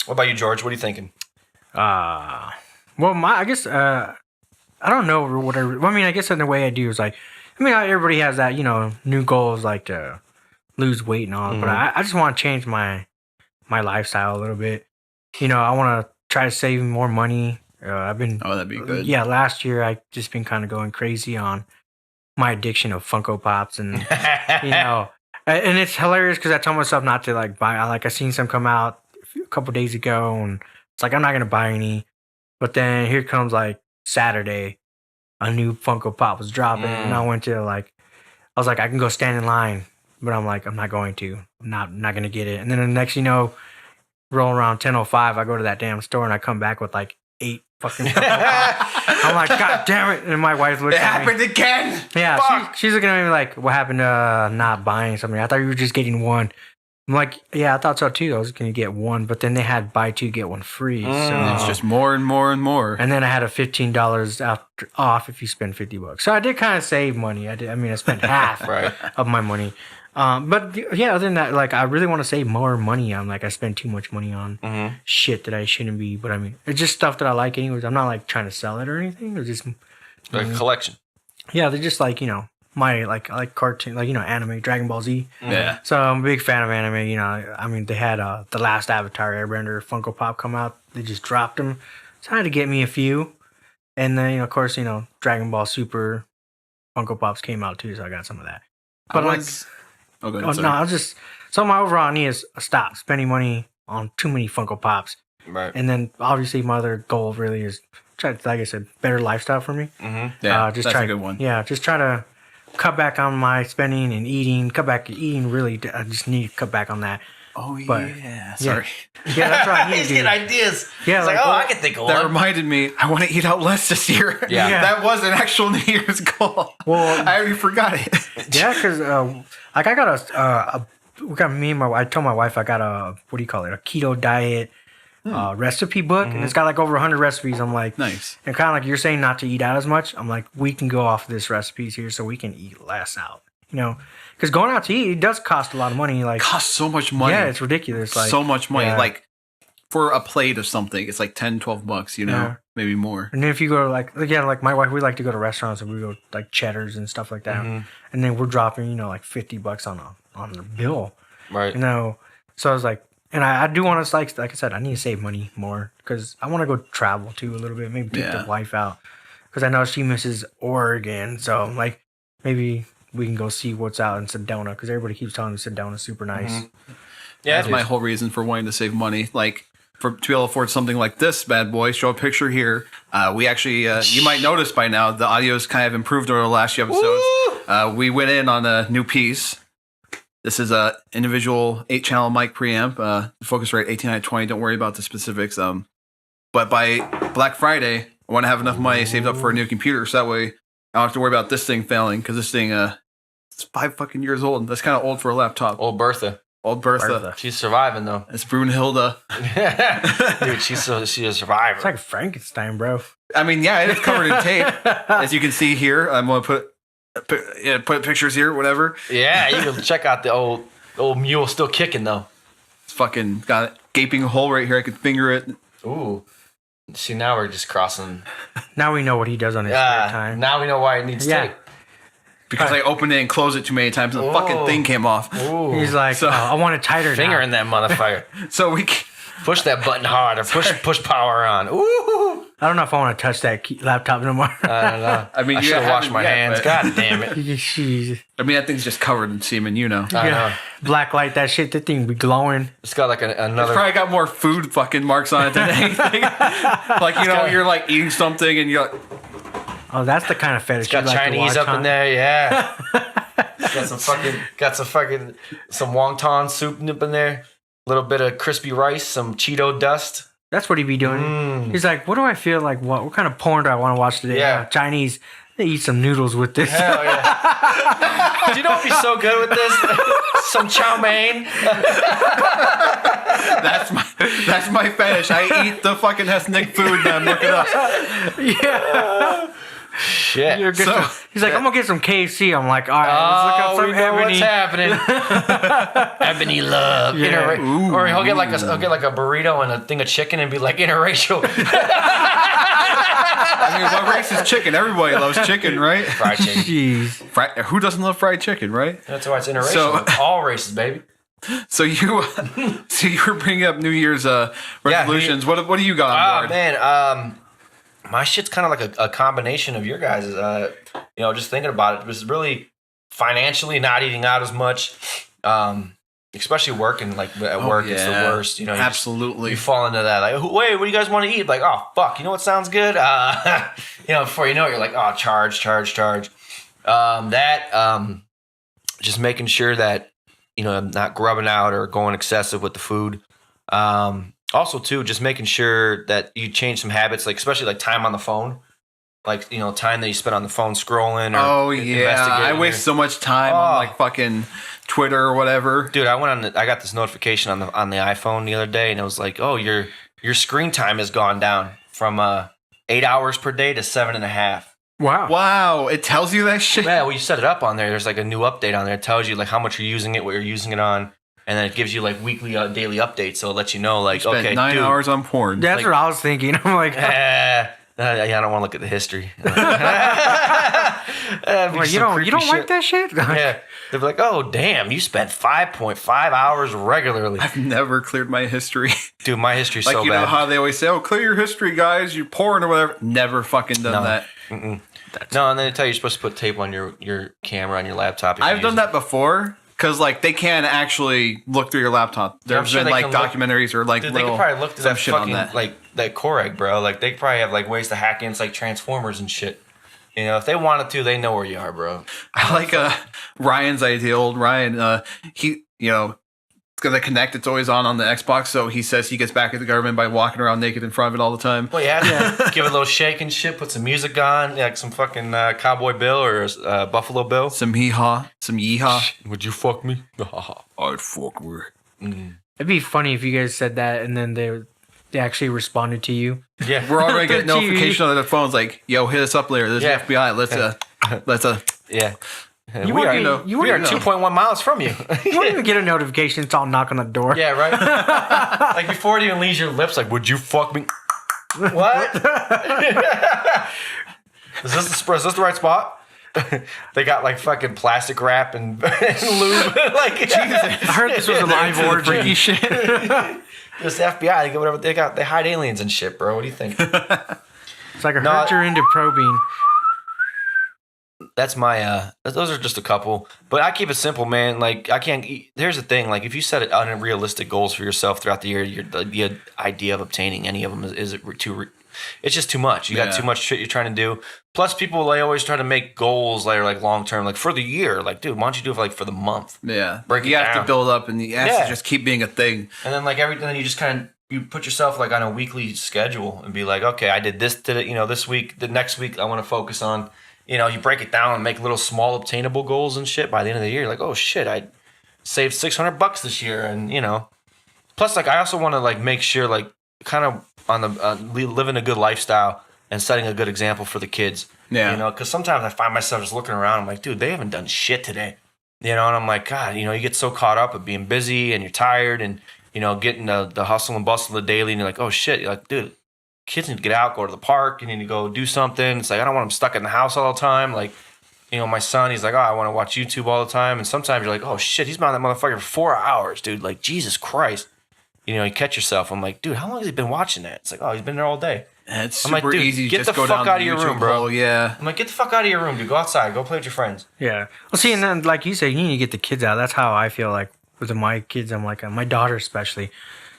What about you, George? What are you thinking? Well, I guess I don't know what I guess in the way I do is like, everybody has that, new goals like to lose weight and all, but I just want to change my lifestyle a little bit. I want to try to save more money. I've been Oh, that'd be good. Yeah, last year I just been kind of going crazy on my addiction of Funko Pops and and it's hilarious because I tell myself not to like buy. I seen some come out a couple days ago, and it's like I'm not gonna buy any. But then here comes like Saturday, a new Funko Pop was dropping, and I went to I was like I can go stand in line, but I'm like I'm not going to. I'm not gonna get it. And then the next roll around 10:05. I go to that damn store and I come back with like 8 fucking. I'm like, God damn it! And my wife looks It at me. happened again. Yeah, Fuck. she's looking at me like, what happened to not buying something? I thought you were just getting one. I'm like, yeah, I thought so too. I was going to get one, but then they had buy 2, get 1 free. So It's just more and more and more. and then I had a $15 off if you spend $50. So I did kind of save money. I spent half Right. of my money. But yeah, other than that, like I really want to save more money on. Like I spend too much money on shit that I shouldn't be. But I mean, it's just stuff that I like anyways. I'm not like trying to sell it or anything. It's just Like a collection. yeah, they're just like my like cartoon, like anime, Dragon Ball Z. Yeah. So I'm a big fan of anime. I mean, they had the last Avatar Airbender Funko Pop come out. They just dropped them, so I had to get me a few. And then of course Dragon Ball Super Funko Pops came out too, so I got some of that. But Oh, go ahead, oh, sorry. no, I was just so my overall need is stop spending money on too many Funko Pops. Right. And then obviously my other goal really is try, like I said, better lifestyle for me. Yeah, Just that's try, a good one. Yeah, just try to cut back on my spending and eating. Cut back eating. Really, I just need to cut back on that. Oh But- yeah. Sorry. Yeah, that's what I need He's to do. getting ideas. Yeah, He's like, like, oh, what- I can think of That one. reminded me. I want to eat out less this year. Yeah. Yeah. That was an actual New Year's goal. Well, I already forgot it. yeah, because like I got we got me and my. I told my wife I got a what do you call it? A keto diet recipe book, and it's got like over 100 recipes. I'm like, Nice. and kind of like you're saying not to eat out as much. I'm like, we can go off this recipes here, so we can eat less out. Because going out to eat it does cost a lot of money. Like, Costs so much money. yeah, it's ridiculous. Like, so much money. yeah. Like for a plate of something, it's like $10-12, Yeah. maybe more. And then if you go to like my wife, we like to go to restaurants and we go like Cheddar's and stuff like that. And then we're dropping, like $50 on the bill. Right. So I was like, and I do want to like I said, I need to save money more because I want to go travel too a little bit, maybe take Yeah. the wife out because I know she misses Oregon. So like maybe we can go see what's out in Sedona because everybody keeps telling me Sedona's super nice. Yeah, That's my whole reason for wanting to save money. Like to be able to afford something like this bad boy. Show a picture here. We actually, you might notice by now, the audio's kind of improved over the last few episodes. We went in on a new piece. This is a individual 8-channel mic preamp. Focus rate 18/20. Don't worry about the specifics. But by Black Friday, I want to have enough money saved up for a new computer, so that way I don't have to worry about this thing failing. Because this thing, it's 5 fucking years old. That's kind of old for a laptop. Old Bertha. Old Bertha. Bertha. She's surviving though. It's Brunhilde. Dude, she's a survivor. It's like Frankenstein, bro. I mean, yeah, it is covered in tape, as you can see here. I'm gonna put pictures here, whatever. Yeah, you can check out the old mule still kicking though. It's fucking got a gaping hole right here. I could finger it. Ooh. See, now we're just crossing. Now we know what he does on his spare time. Now we know why it needs Yeah. tape. Because I opened it and closed it too many times, and the fucking Oh. thing came off. Ooh. He's like, So- I want it tighter Finger now. in that motherfucker. So Push that button harder. Push power on. Ooh. I don't know if I want to touch that laptop no more. I don't know. I mean, I you should have washed haven't my yet, hands. but- God damn it. Jeez. I mean, that thing's just covered in semen, I know. Black light that shit, that thing be glowing. It's got like It's another. probably got more food fucking marks on it than anything. Like, you're like eating something and you're like, Oh, that's the kind of fetish Got you like to Chinese watch, up in huh? there, yeah. got some wonton soup up in there. A little bit of crispy rice, some Cheeto dust. That's what he be doing. He's like, what do I feel like? What kind of porn do I want to watch today? Yeah. Chinese. They eat some noodles with this. Hell yeah. Do you know what'd be so good with this? Some chow mein. that's my fetish. I eat the fucking ethnic food and look it up. Yeah. Shit. You're good So- he's like, I'm gonna get some KFC. I'm like, all right, let's look up Oh, some we know Ebony. what's happening. Ebony love. Yeah. Interra- or he'll get like a burrito and a thing of chicken and be like interracial. I mean, what race is chicken? Everybody loves chicken, right? Fried chicken. Jeez. Who doesn't love fried chicken, right? That's why it's interracial. So- All races, baby. So you were bringing up New Year's resolutions. What do you got on Oh board? man, my shit's kind of like a combination of your guys'. Just thinking about it, it was really financially not eating out as much, especially working. Like at work, it's the worst. You Absolutely. you fall into that. Like, wait, what do you guys want to eat? Like, oh fuck, you know what sounds good? Before you know it, you're like, oh, charge. Just making sure that I'm not grubbing out or going excessive with the food. Also, too, just making sure that you change some habits, like especially like time on the phone, like time that you spend on the phone scrolling. Or Oh yeah, I waste so much time on like fucking Twitter or whatever. Dude, I got this notification on the iPhone the other day, and it was like, oh, your screen time has gone down from 8 hours per day to 7.5. Wow, it tells you that shit. Yeah, well, you set it up on there. There's like a new update on there. It tells you like how much you're using it, what you're using it on. And then it gives you like weekly, daily updates. So it lets you know, like, Spent 9 hours on porn. That's what I was thinking. I'm like, yeah, I don't want to look at the history. you don't like that shit? Yeah, they'd be like, oh damn, you spent 5.5 hours regularly. I've never cleared my history. Dude, my history's like so you bad. know how they always say, oh, clear your history, guys. You're porn or whatever. Never fucking done that. No, and then they tell you you're supposed to put tape on your camera on your laptop. I've done that before. Because, like, they can actually look through your laptop. There's been, like, documentaries or, like, dude, they could probably look through that shit fucking, on that. like, that Coreg, bro. Like, they probably have, like, ways to hack in, like, Transformers and shit. If they wanted to, they know where you are, bro. I like Ryan's idea. Old Ryan, he, the Kinect, it's always on the Xbox, so he says he gets back at the government by walking around naked in front of it all the time. Well, yeah. Give it a little shake and shit, put some music on, like some fucking Cowboy Bill or Buffalo Bill. Some hee-haw, some yeehaw. Would you fuck me? I'd fuck with. It'd be funny if you guys said that and then they actually responded to you. Yeah. We're already getting notification on their phones like, yo, hit us up later. This is FBI. Let's yeah. You we are wouldn't- 2.1 miles from you. You won't even get a notification. It's all knock on the door. Yeah, right? Like before it even leaves your lips, like, would you fuck me? What? Is this the right spot? They got like fucking plastic wrap and lube. Like, I heard this was a live orgy. freaky shit. This FBI, they get whatever they got. They hide aliens and shit, bro. What do you think? It's like I heard you're into probing. That's my those are just a couple, but I keep it simple, man. Like I can't. Here's the thing: like if you set unrealistic goals for yourself throughout the year, the idea of obtaining any of them is too. It's just too much. You got too much shit you're trying to do. Plus, people they always try to make goals that are like long term, like for the year. Like, dude, why don't you do it for the month? Yeah, break you it have down. to build up, and it has to just keep being a thing. And then like everything, you just kind of you put yourself like on a weekly schedule and be like, okay, I did this today. This week, the next week, I want to focus on. You break it down and make little small obtainable goals and shit. By the end of the year, like, oh shit, I saved $600 this year, and plus like I also want to like make sure like kind of on the living a good lifestyle and setting a good example for the kids. Yeah, because sometimes I find myself just looking around. I'm like, dude, they haven't done shit today. And I'm like, God, you get so caught up with being busy and you're tired and getting the hustle and bustle of the daily, and you're like, oh shit, you're like, dude. Kids need to get out, go to the park. You need to go do something. It's like I don't want them stuck in the house all the time. Like, my son, he's like, oh, I want to watch YouTube all the time. And sometimes you're like, oh shit, he's been on that motherfucker for 4 hours, dude. Like, Jesus Christ. You catch yourself. I'm like, dude, how long has he been watching that? It's like, oh, he's been there all day. It's super I'm like, dude, easy. Get just the go fuck down out of your YouTube room, bro. hole, yeah. I'm like, get the fuck out of your room, dude. Go outside. Go play with your friends. Yeah. Well, see, and then like you said, you need to get the kids out. That's how I feel like with my kids. I'm like, my daughter especially.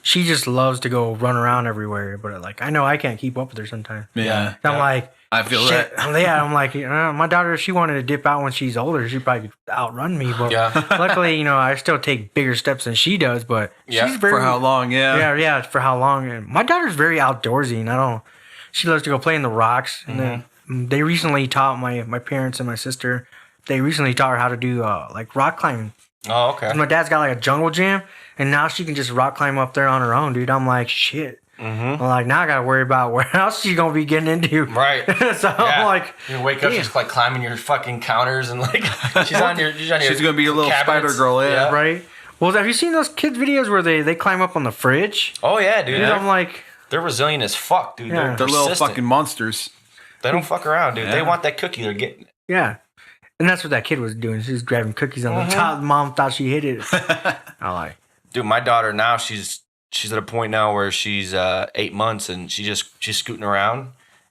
She just loves to go run around everywhere, but like I know I can't keep up with her sometimes. Yeah. I'm like, I feel shit. that. Yeah, I'm like, my daughter, if she wanted to dip out when she's older, she'd probably outrun me. But luckily, I still take bigger steps than she does. But she's very for how long? yeah, for how long? And my daughter's very outdoorsy, and she loves to go play in the rocks. And then they recently taught my parents and my sister. They recently taught her how to do like rock climbing. Oh, okay. And my dad's got like a jungle gym, and now she can just rock climb up there on her own, dude. I'm like, shit. I'm like, now I gotta worry about where else she's gonna be getting into. Right. So I'm like, you wake up, she's like climbing your fucking counters and like she's on your. She's gonna be a little cabinets. spider girl, yeah. right. Well, have you seen those kids videos where they climb up on the fridge? Oh yeah, dude. Dude, I'm like, they're resilient as fuck, dude. Yeah. They're little persistent. fucking monsters. They don't fuck around, dude. Yeah. They want that cookie. They're getting. yeah. And that's what that kid was doing. She was grabbing cookies on the top. Mom thought she hit it. I like. Dude, my daughter now she's at a point now where she's 8 months and she's scooting around,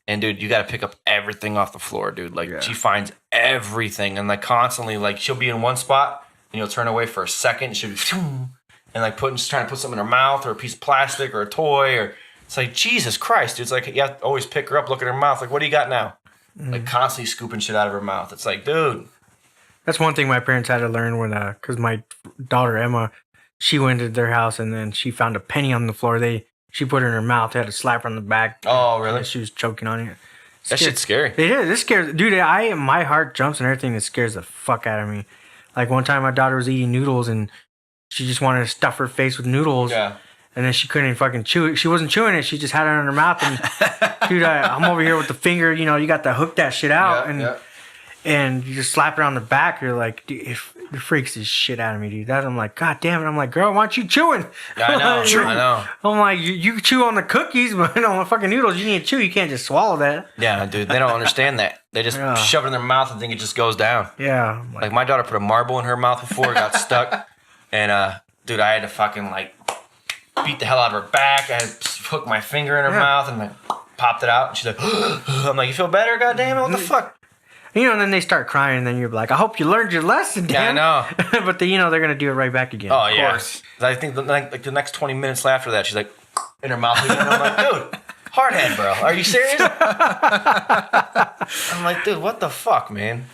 and dude, you got to pick up everything off the floor, dude. Like she finds everything, and like constantly, like she'll be in one spot and you'll turn away for a second, she'll be and like trying to put something in her mouth or a piece of plastic or a toy, or it's like Jesus Christ, dude. It's like you have to always pick her up, look at her mouth, like what do you got now? Like constantly scooping shit out of her mouth. It's like, dude. That's one thing my parents had to learn when, because my daughter Emma, she went to their house and then she found a penny on the floor. She put it in her mouth. They had to slap her on the back. Oh, really? She was choking on it. That shit's scary. It is. It scares, dude. My heart jumps and everything. That scares the fuck out of me. Like one time, my daughter was eating noodles and she just wanted to stuff her face with noodles. Yeah. And then she couldn't fucking chew it. She wasn't chewing it. She just had it in her mouth. And dude, I'm over here with the finger. You know, you got to hook that shit out, and you just slap it on the back. You're like, dude, it freaks the shit out of me, dude. I'm like, God damn it. I'm like, girl, why aren't you chewing? Yeah, I know. I know. I'm like, you chew on the cookies, but on the fucking noodles, you need to chew. You can't just swallow that. Yeah, dude. They don't understand that. They just shove it in their mouth and think it just goes down. Yeah. Like my daughter put a marble in her mouth before, it got stuck, and dude, I had to fucking like beat the hell out of her back. I had to hook my finger in her mouth and like popped it out. And she's like, I'm like, you feel better? God damn it! What the fuck? You know, and then they start crying, and then you're like, I hope you learned your lesson, damn. Yeah, I know. But they're gonna do it right back again. Oh yeah. I think the next 20 minutes after that, she's like in her mouth, and I'm like, dude, hardhead, bro. Are you serious? I'm like, dude, what the fuck, man?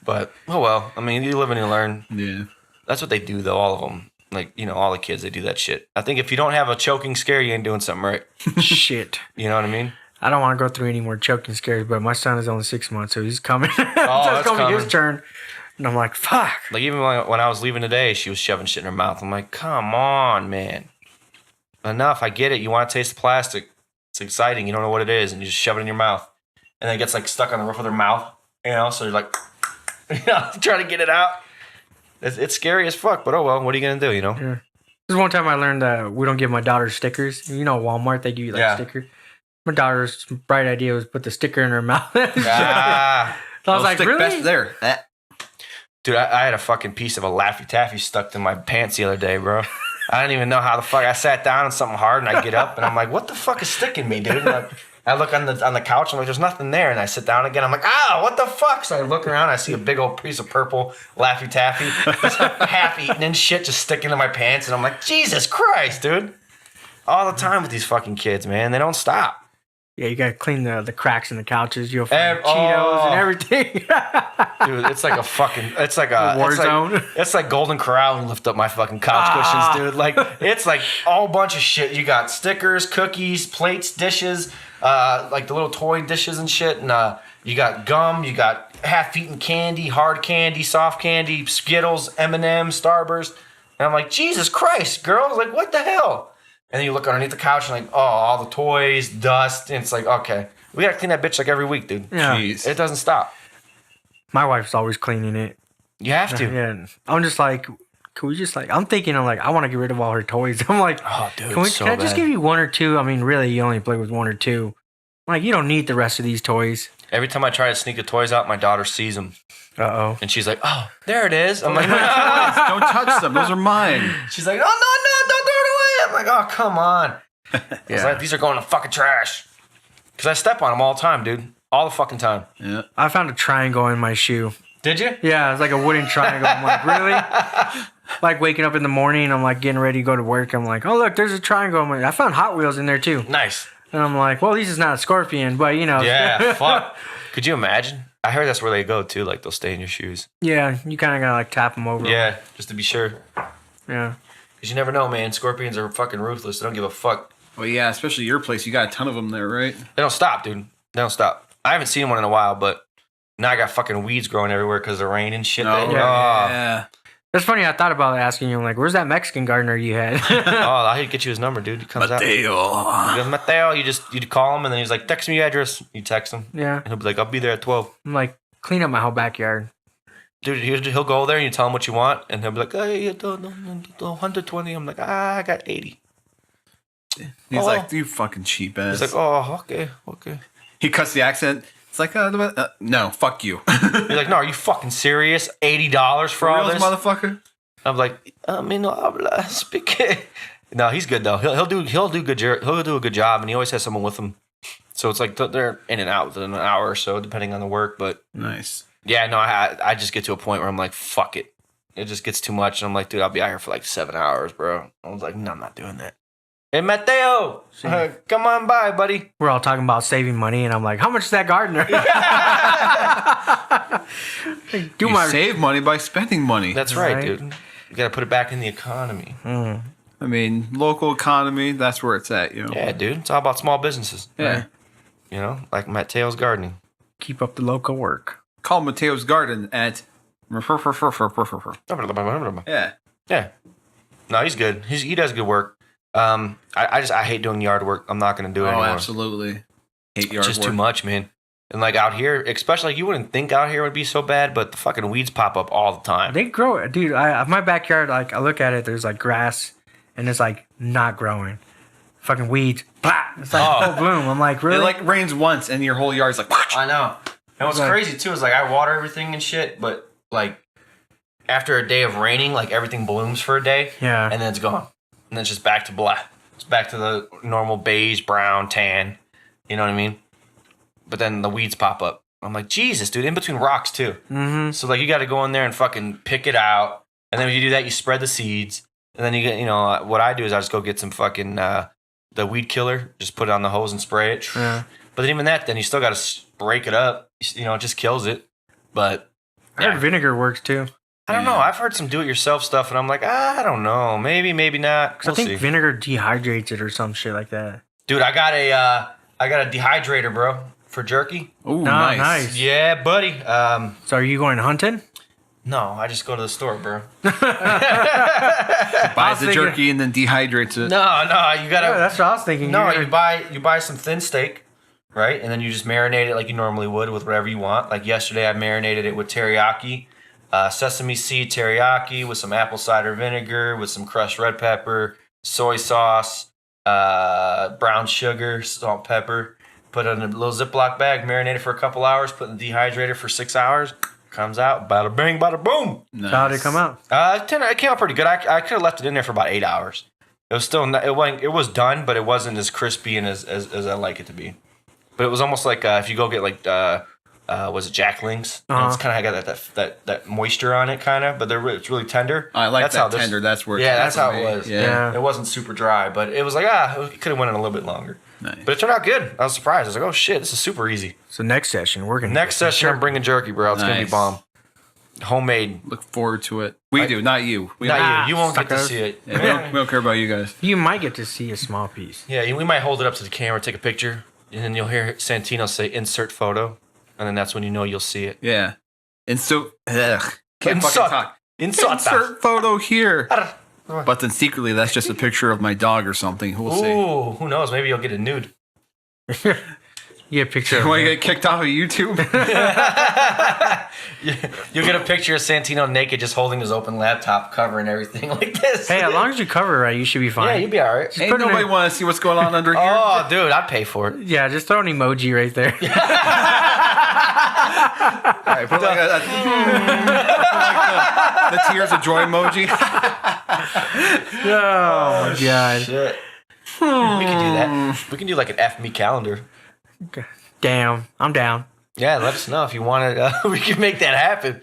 But oh well. I mean, you live and you learn. Yeah. That's what they do, though. All of them. Like, all the kids, they do that shit. I think if you don't have a choking scare, you ain't doing something right. Shit. You know what I mean? I don't want to go through any more choking scares, but my son is only 6 months, so he's coming. Oh, so that's it's gonna be his coming. turn. And I'm like, fuck. Like, even when I was leaving today, she was shoving shit in her mouth. I'm like, come on, man. Enough. I get it. You want to taste the plastic. It's exciting. You don't know what it is, and you just shove it in your mouth. And then it gets, like, stuck on the roof of their mouth. So you're like, trying to get it out. It's scary as fuck, but oh well. What are you going to do, Yeah. There's one time I learned that we don't give my daughter stickers. Walmart, they give you stickers. My daughter's bright idea was put the sticker in her mouth. So I was like, really? Best there. Dude, I had a fucking piece of a Laffy Taffy stuck in my pants the other day, bro. I didn't even know how the fuck. I sat down on something hard, and I get up, and I'm like, what the fuck is sticking me, dude? And I look on the couch, I'm like, there's nothing there. And I sit down again, I'm like, what the fuck? So I look around, I see a big old piece of purple Laffy Taffy. It's half eaten and shit just sticking to my pants. And I'm like, Jesus Christ, dude. All the time with these fucking kids, man. They don't stop. Yeah, you gotta clean the cracks in the couches. You'll find Cheetos and everything. Dude, it's like a war zone. It's like Golden Corral and lift up my fucking couch cushions, dude. Like, it's like all bunch of shit. You got stickers, cookies, plates, dishes, like the little toy dishes and shit. And you got gum, you got half-eaten candy, hard candy, soft candy, Skittles, M&M's, Starburst. And I'm like, Jesus Christ, girls, like, what the hell? And then you look underneath the couch and like, all the toys, dust. And it's like, okay, we gotta clean that bitch like every week, dude. Yeah. Jeez. It doesn't stop. My wife's always cleaning it. You have to. Yeah. I'm just like, can we just I want to get rid of all her toys. I'm like, Oh, dude, can I just give you one or two? I mean, really, you only play with one or two. I'm like, you don't need the rest of these toys. Every time I try to sneak the toys out, my daughter sees them. Uh-oh. And she's like, oh, there it is. I'm like, Don't touch them. Those are mine. she's like, oh, no, don't throw it away. I'm like, oh, come on. I was like, these are going to fucking trash. Because I step on them all the time, dude. All the fucking time. Yeah. I found a triangle in my shoe. Did you? Yeah, it's like a wooden triangle. I'm like, really? Like waking up in the morning, I'm like getting ready to go to work. I'm like, oh, look, there's a triangle. I'm like, I found Hot Wheels in there too. Nice. And I'm like, well, at least it's not a scorpion, but Yeah, fuck. Could you imagine? I heard that's where they go too. Like they'll stay in your shoes. Yeah, you kind of gotta like tap them over. Yeah, just to be sure. Yeah. Because you never know, man. Scorpions are fucking ruthless. They don't give a fuck. Well, yeah, especially your place. You got a ton of them there, right? They don't stop, dude. They don't stop. I haven't seen one in a while, but now I got fucking weeds growing everywhere because of the rain and shit. Yeah. That's funny. I thought about asking you, like, where's that Mexican gardener you had? I'll get you his number, dude. He comes out. He goes, Mateo. You call him, and then he's like, text me your address. You text him. Yeah. And he'll be like, I'll be there at 12. I'm like, clean up my whole backyard. Dude, he'll go there and you tell him what you want, and he'll be like, hey, 120. I'm like, I got 80. He's like, you fucking cheap ass. He's like, oh, okay. He cuts the accent. It's like, no, fuck you. He's like, no, are you fucking serious? $80 for all reals, this? motherfucker? I'm like, no habla, speak. No, he's good though. He'll do a good job, and he always has someone with him. So it's like they're in and out within an hour or so, depending on the work. But Nice. yeah, no, I just get to a point where I'm like, fuck it. It just gets too much, and I'm like, dude, I'll be out here for like 7 hours, bro. I was like, no, I'm not doing that. Hey, Mateo, come on by, buddy. We're all talking about saving money, and I'm like, how much is that gardener? You save money by spending money. That's right, Right. dude. You got to put it back in the economy. Mm. I mean, local economy, that's where it's at, you know? Yeah, dude. It's all about small businesses. Yeah. You know, like Mateo's Gardening. Keep up the local work. Call Mateo's Garden at... Yeah. Yeah. No, he's good. He does good work. I hate doing yard work. I'm not going to do it Oh, anymore. absolutely. Hate It's yard just work. too much, man. And like out here, especially like you wouldn't think out here would be so bad, but the fucking weeds pop up all the time. They grow, dude. My backyard, like I look at it, there's like grass, and it's like not growing. Fucking weeds, blah. It's like full bloom. I'm like, really? It like rains once and your whole yard's like... I know. And what's Like- crazy too is like I water everything and shit, but like after a day of raining, like everything blooms for a day, Yeah. and then it's gone, and then it's just back to black. It's back to the normal beige, brown, tan. You know what I mean? But then the weeds pop up. I'm like, Jesus, dude, in between rocks too. Mm-hmm. So like you got to go in there and fucking pick it out, and then when you do that, you spread the seeds, and then you get, what I do is I just go get some fucking the weed killer, just put it on the hose and spray it. Yeah. But even that, then you still got to break it up. It just kills it. But I heard vinegar works too. I don't know. I've heard some do-it-yourself stuff, and I'm like, I don't know. Maybe not. 'Cause We'll I think see. vinegar dehydrates it or some shit like that. Dude, I got a dehydrator, bro, for jerky. Ooh, Nice. nice. Yeah, buddy. So are you going hunting? No, I just go to the store, bro. Buys the thinking- jerky and then dehydrates it. No, you gotta. Yeah, that's what I was thinking. No, You're you buy some thin steak, right? And then you just marinate it like you normally would with whatever you want. Like yesterday, I marinated it with teriyaki, sesame seed teriyaki with some apple cider vinegar, with some crushed red pepper, soy sauce, brown sugar, salt, pepper. Put it in a little Ziploc bag, marinate it for a couple hours, put in the dehydrator for 6 hours. Comes out, bada bing, bada boom. Nice. How'd it come out? It came out pretty good. I could have left it in there for about 8 hours. It was still it was done, but it wasn't as crispy and as I like it to be. But it was almost like if you go get like was it Jack Links? It's kind of got that moisture on it, kind of, but it's really tender. I like That's how that this- tender. That's where it's Yeah, at that's for how me. it was. Yeah. It wasn't super dry, but it was like it could have went in a little bit longer. Nice. But it turned out good. I was surprised. I was like, oh shit, this is super easy. So next session, we're gonna Next session, I'm bringing jerky, bro. It's gonna be Nice. bomb. Homemade. Look forward to it. We do, not you. We don't, Not you. You won't get to suckers. see it. yeah, we don't care about you guys. You might get to see a small piece. Yeah, we might hold it up to the camera, take a picture, and then you'll hear Santino say "insert photo," and then that's when you know you'll see it. Yeah. And so, can't fucking Insert. talk. Insert. Photo here. But then secretly, that's just a picture of my dog or something. We'll see. Ooh, who knows? Maybe you'll get a nude. You get a picture You of want to him. get kicked off of YouTube? You'll get a picture of Santino naked, just holding his open laptop, covering everything like this. Hey, as long as you cover it right, you should be yeah, fine. you'll be all right. Ain't put it nobody in- want to see what's going on under here. Oh, dude, I'd pay for it. Yeah, just throw an emoji right there. All right, put like the tears of joy emoji. Oh my god. Shit. We can do that. We can do like an F me calendar. Damn, I'm down. Yeah, let us know if you want it. We can make that happen.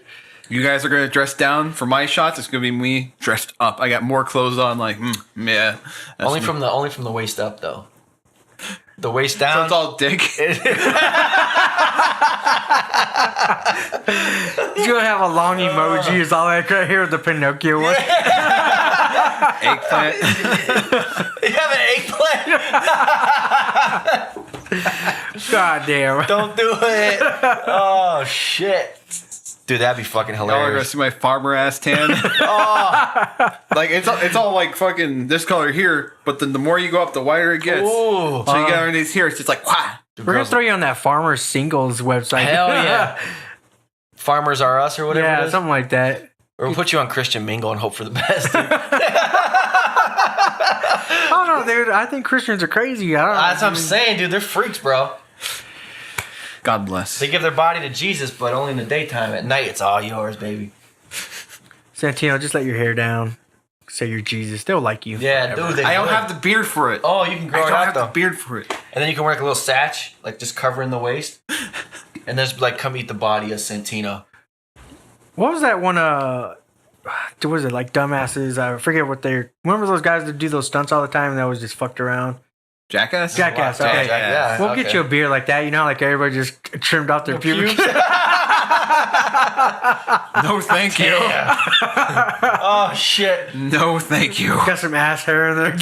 You guys are going to dress down for my shots. It's going to be me dressed up. I got more clothes on. Like, yeah. That's Only me. from the waist up, though. The waist So down. it's all dick. You're gonna have a long emoji. Is all like right here with the Pinocchio one. Eggplant. You have an eggplant. God damn. Don't do it. Oh shit. Dude, that'd be fucking Y'all are gonna hilarious. see my farmer ass tan. Like it's all like fucking this color here, but then the more you go up, the whiter it gets. Ooh. So you get underneath here, it's just like wah. We're gonna throw you on that Farmer Singles website. Hell yeah. Farmers Are Us or whatever it Yeah, is. something like that. Or we'll put you on Christian Mingle and hope for the best. Dude. I don't know, dude. I think Christians are crazy. I don't know. That's what I'm saying, dude. They're freaks, bro. God bless. They give their body to Jesus, but only in the daytime. At night, it's all yours, baby. Santino, just let your hair down. Say you're Jesus. They'll like you. Yeah, forever. dude. They I don't would. have the beard for it. Oh, you can grow I it don't out have though, the beard for it. and then you can wear like a little satch, like just covering the waist, and just like come eat the body of Santino. What was that one? What was it like? Dumbasses. I forget what they're. Remember those guys that do those stunts all the time that was just fucked around? Jackass? Jackass. Okay. Yeah, We'll get you a beer like that. You know, like everybody just trimmed off their pubes. No, thank you. Yeah. Oh shit! No, thank you. Got some ass hair in there.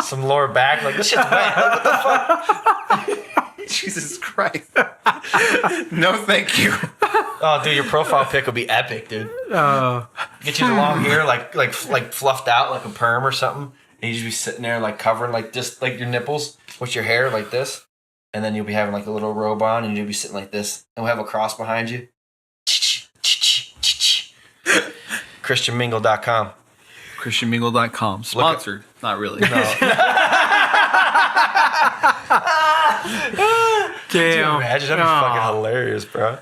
Some lower back. Like this shit's wet. Like, what the fuck? Jesus Christ. No, thank you. Oh, dude, your profile pic will be epic, dude. Get you the long hair, like fluffed out like a perm or something. And you just be sitting there like covering like just like your nipples with your hair like this. And then you'll be having like a little robe on and you'll be sitting like this. And we'll have a cross behind you. ChristianMingle.com. ChristianMingle.com. Sponsored. Not really. No. Damn. Imagine that'd be fucking hilarious, bro.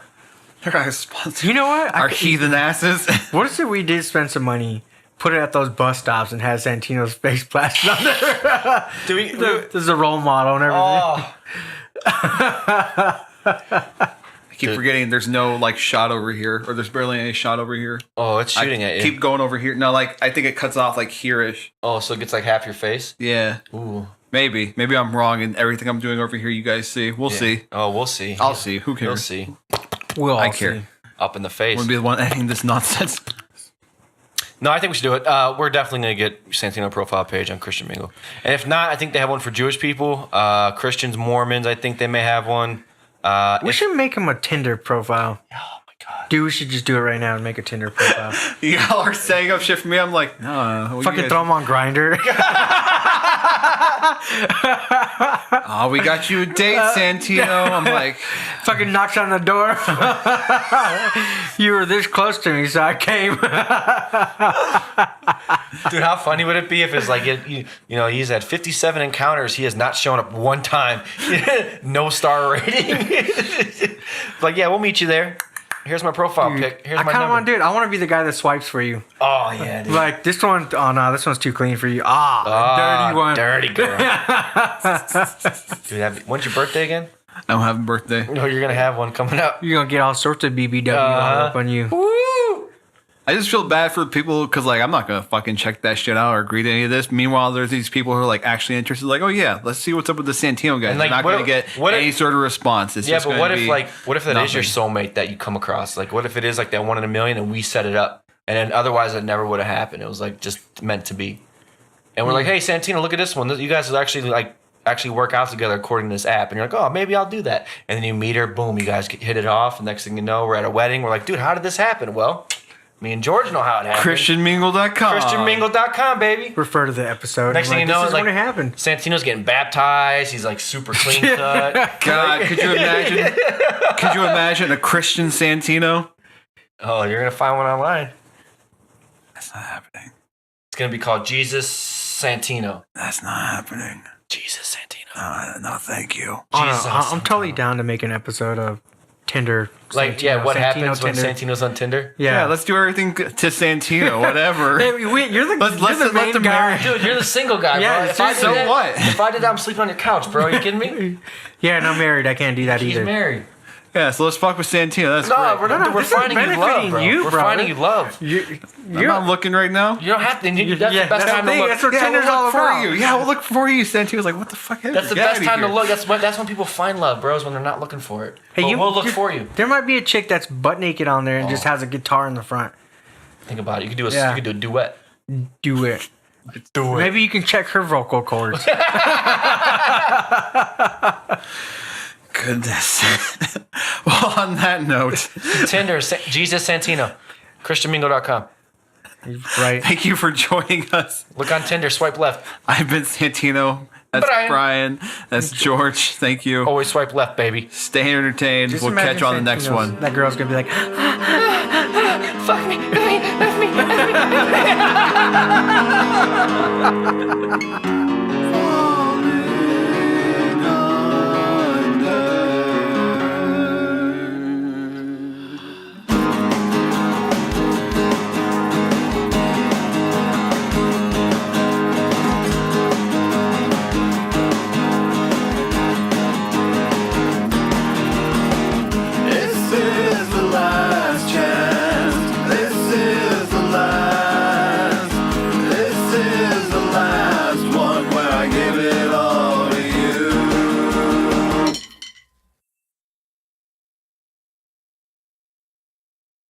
They're not sponsored. You know what? Our heathen asses. What if we did spend some money, put it at those bus stops, and have Santino's face plastered on there? This is a role model and everything. I keep forgetting there's no like shot over here, or there's barely any shot over here. Oh, it's shooting at you. Keep going over here. No, like I think it cuts off like here-ish. Oh, so it gets like half your face? Yeah. Ooh. Maybe I'm wrong, and everything I'm doing over here, you guys see. We'll see. Oh, we'll see. I'll see. Who You'll cares? see. We'll all I care. see. Up in the face. I'm gonna be the one editing this nonsense. No, I think we should do it. We're definitely going to get Santino profile page on Christian Mingle. And if not, I think they have one for Jewish people. Christians, Mormons, I think they may have one. We should make him a Tinder profile. Oh, my God. Dude, we should just do it right now and make a Tinder profile. Y'all are setting up shit for me. I'm like, no. Fucking throw him on Grindr. Oh, we got you a date, Santino. I'm like, Fucking knocks on the door. You were this close to me, so I came. Dude, how funny would it be if it's like, he's had 57 encounters. He has not shown up one time. No star rating. Like, yeah, we'll meet you there. Here's my profile pic. Here's I my kind of number. want to do it. I want to be the guy that swipes for you. Oh, yeah, dude. Like this one. Oh no, this one's too clean for you. Dirty one. Dirty girl. Dude, when's your birthday again? I don't have a birthday. No, you're going to have one coming up. You're gonna get all sorts of BBW all up on you. Woo! I just feel bad for people because, like, I'm not going to fucking check that shit out or agree to any of this. Meanwhile, there's these people who are, like, actually interested. Like, oh, yeah, let's see what's up with the Santino guy. And, They're like, not going to get any sort of response. It's Yeah, just but gonna what if, be what if that is your nothing. soulmate that you come across? Like, what if it is, like, that 1 in a million and we set it up? And then otherwise it never would have happened. It was, like, just meant to be. And we're like, hey, Santino, look at this one. You guys actually work out together according to this app. And you're like, oh, maybe I'll do that. And then you meet her. Boom, you guys hit it off. And next thing you know, we're at a wedding. We're like, dude, how did this happen? Well, me and George know how it happened. ChristianMingle.com. ChristianMingle.com, baby. Refer to the episode. Next thing you know, this it's is like when it happened. Santino's getting baptized. He's like super clean cut. God, could you imagine? Could you imagine a Christian Santino? Oh, you're gonna find one online. That's not happening. It's gonna be called Jesus Santino. That's not happening. Jesus Santino. No, thank you. Oh, no, Jesus, I'm totally down to make an episode of Tinder. Like, Santino, yeah, what Santino happens when Tinder. Santino's on Tinder? Yeah, Yeah, let's do everything to Santino, whatever. Hey, wait, you're the, Let's you're the let main them guy. marry. Dude, you're the single guy, Yeah, bro. If I did so that, what? If I did that, I'm sleeping on your couch, bro. Are you kidding me? Yeah, and I'm married. I can't do that He's either. married. Yeah, so let's fuck with Santino. That's No, great. we're No, not. We're this is finding you love, benefiting bro. you, We're brother. finding you love. You're I'm not looking right now. You don't have to. That's Yeah, the best that's time the to thing, look. that's what Yeah, Tinder's we'll all look for about. you. Yeah, we'll look for you. Santino's like, what the fuck? That's the best time to look. That's when people find love, bros. When they're not looking for it. Hey, But we'll look for you. There might be a chick that's butt naked on there and just has a guitar in the front. Think about it. You could do a. Yeah. You could do a duet. Do it. Do Maybe you can check her vocal cords. Goodness. Well, on that note, Tinder, Jesus Santino, ChristianMingle.com. Right. thank you for joining us. Look on Tinder. Swipe left. I've been Santino. That's Brian. Brian. That's George. Thank you. Always swipe left, baby. Stay entertained. Just We'll imagine catch you on the next Santino's- one. That girl's gonna be like, Fuck me. Love me. Love me. Love me.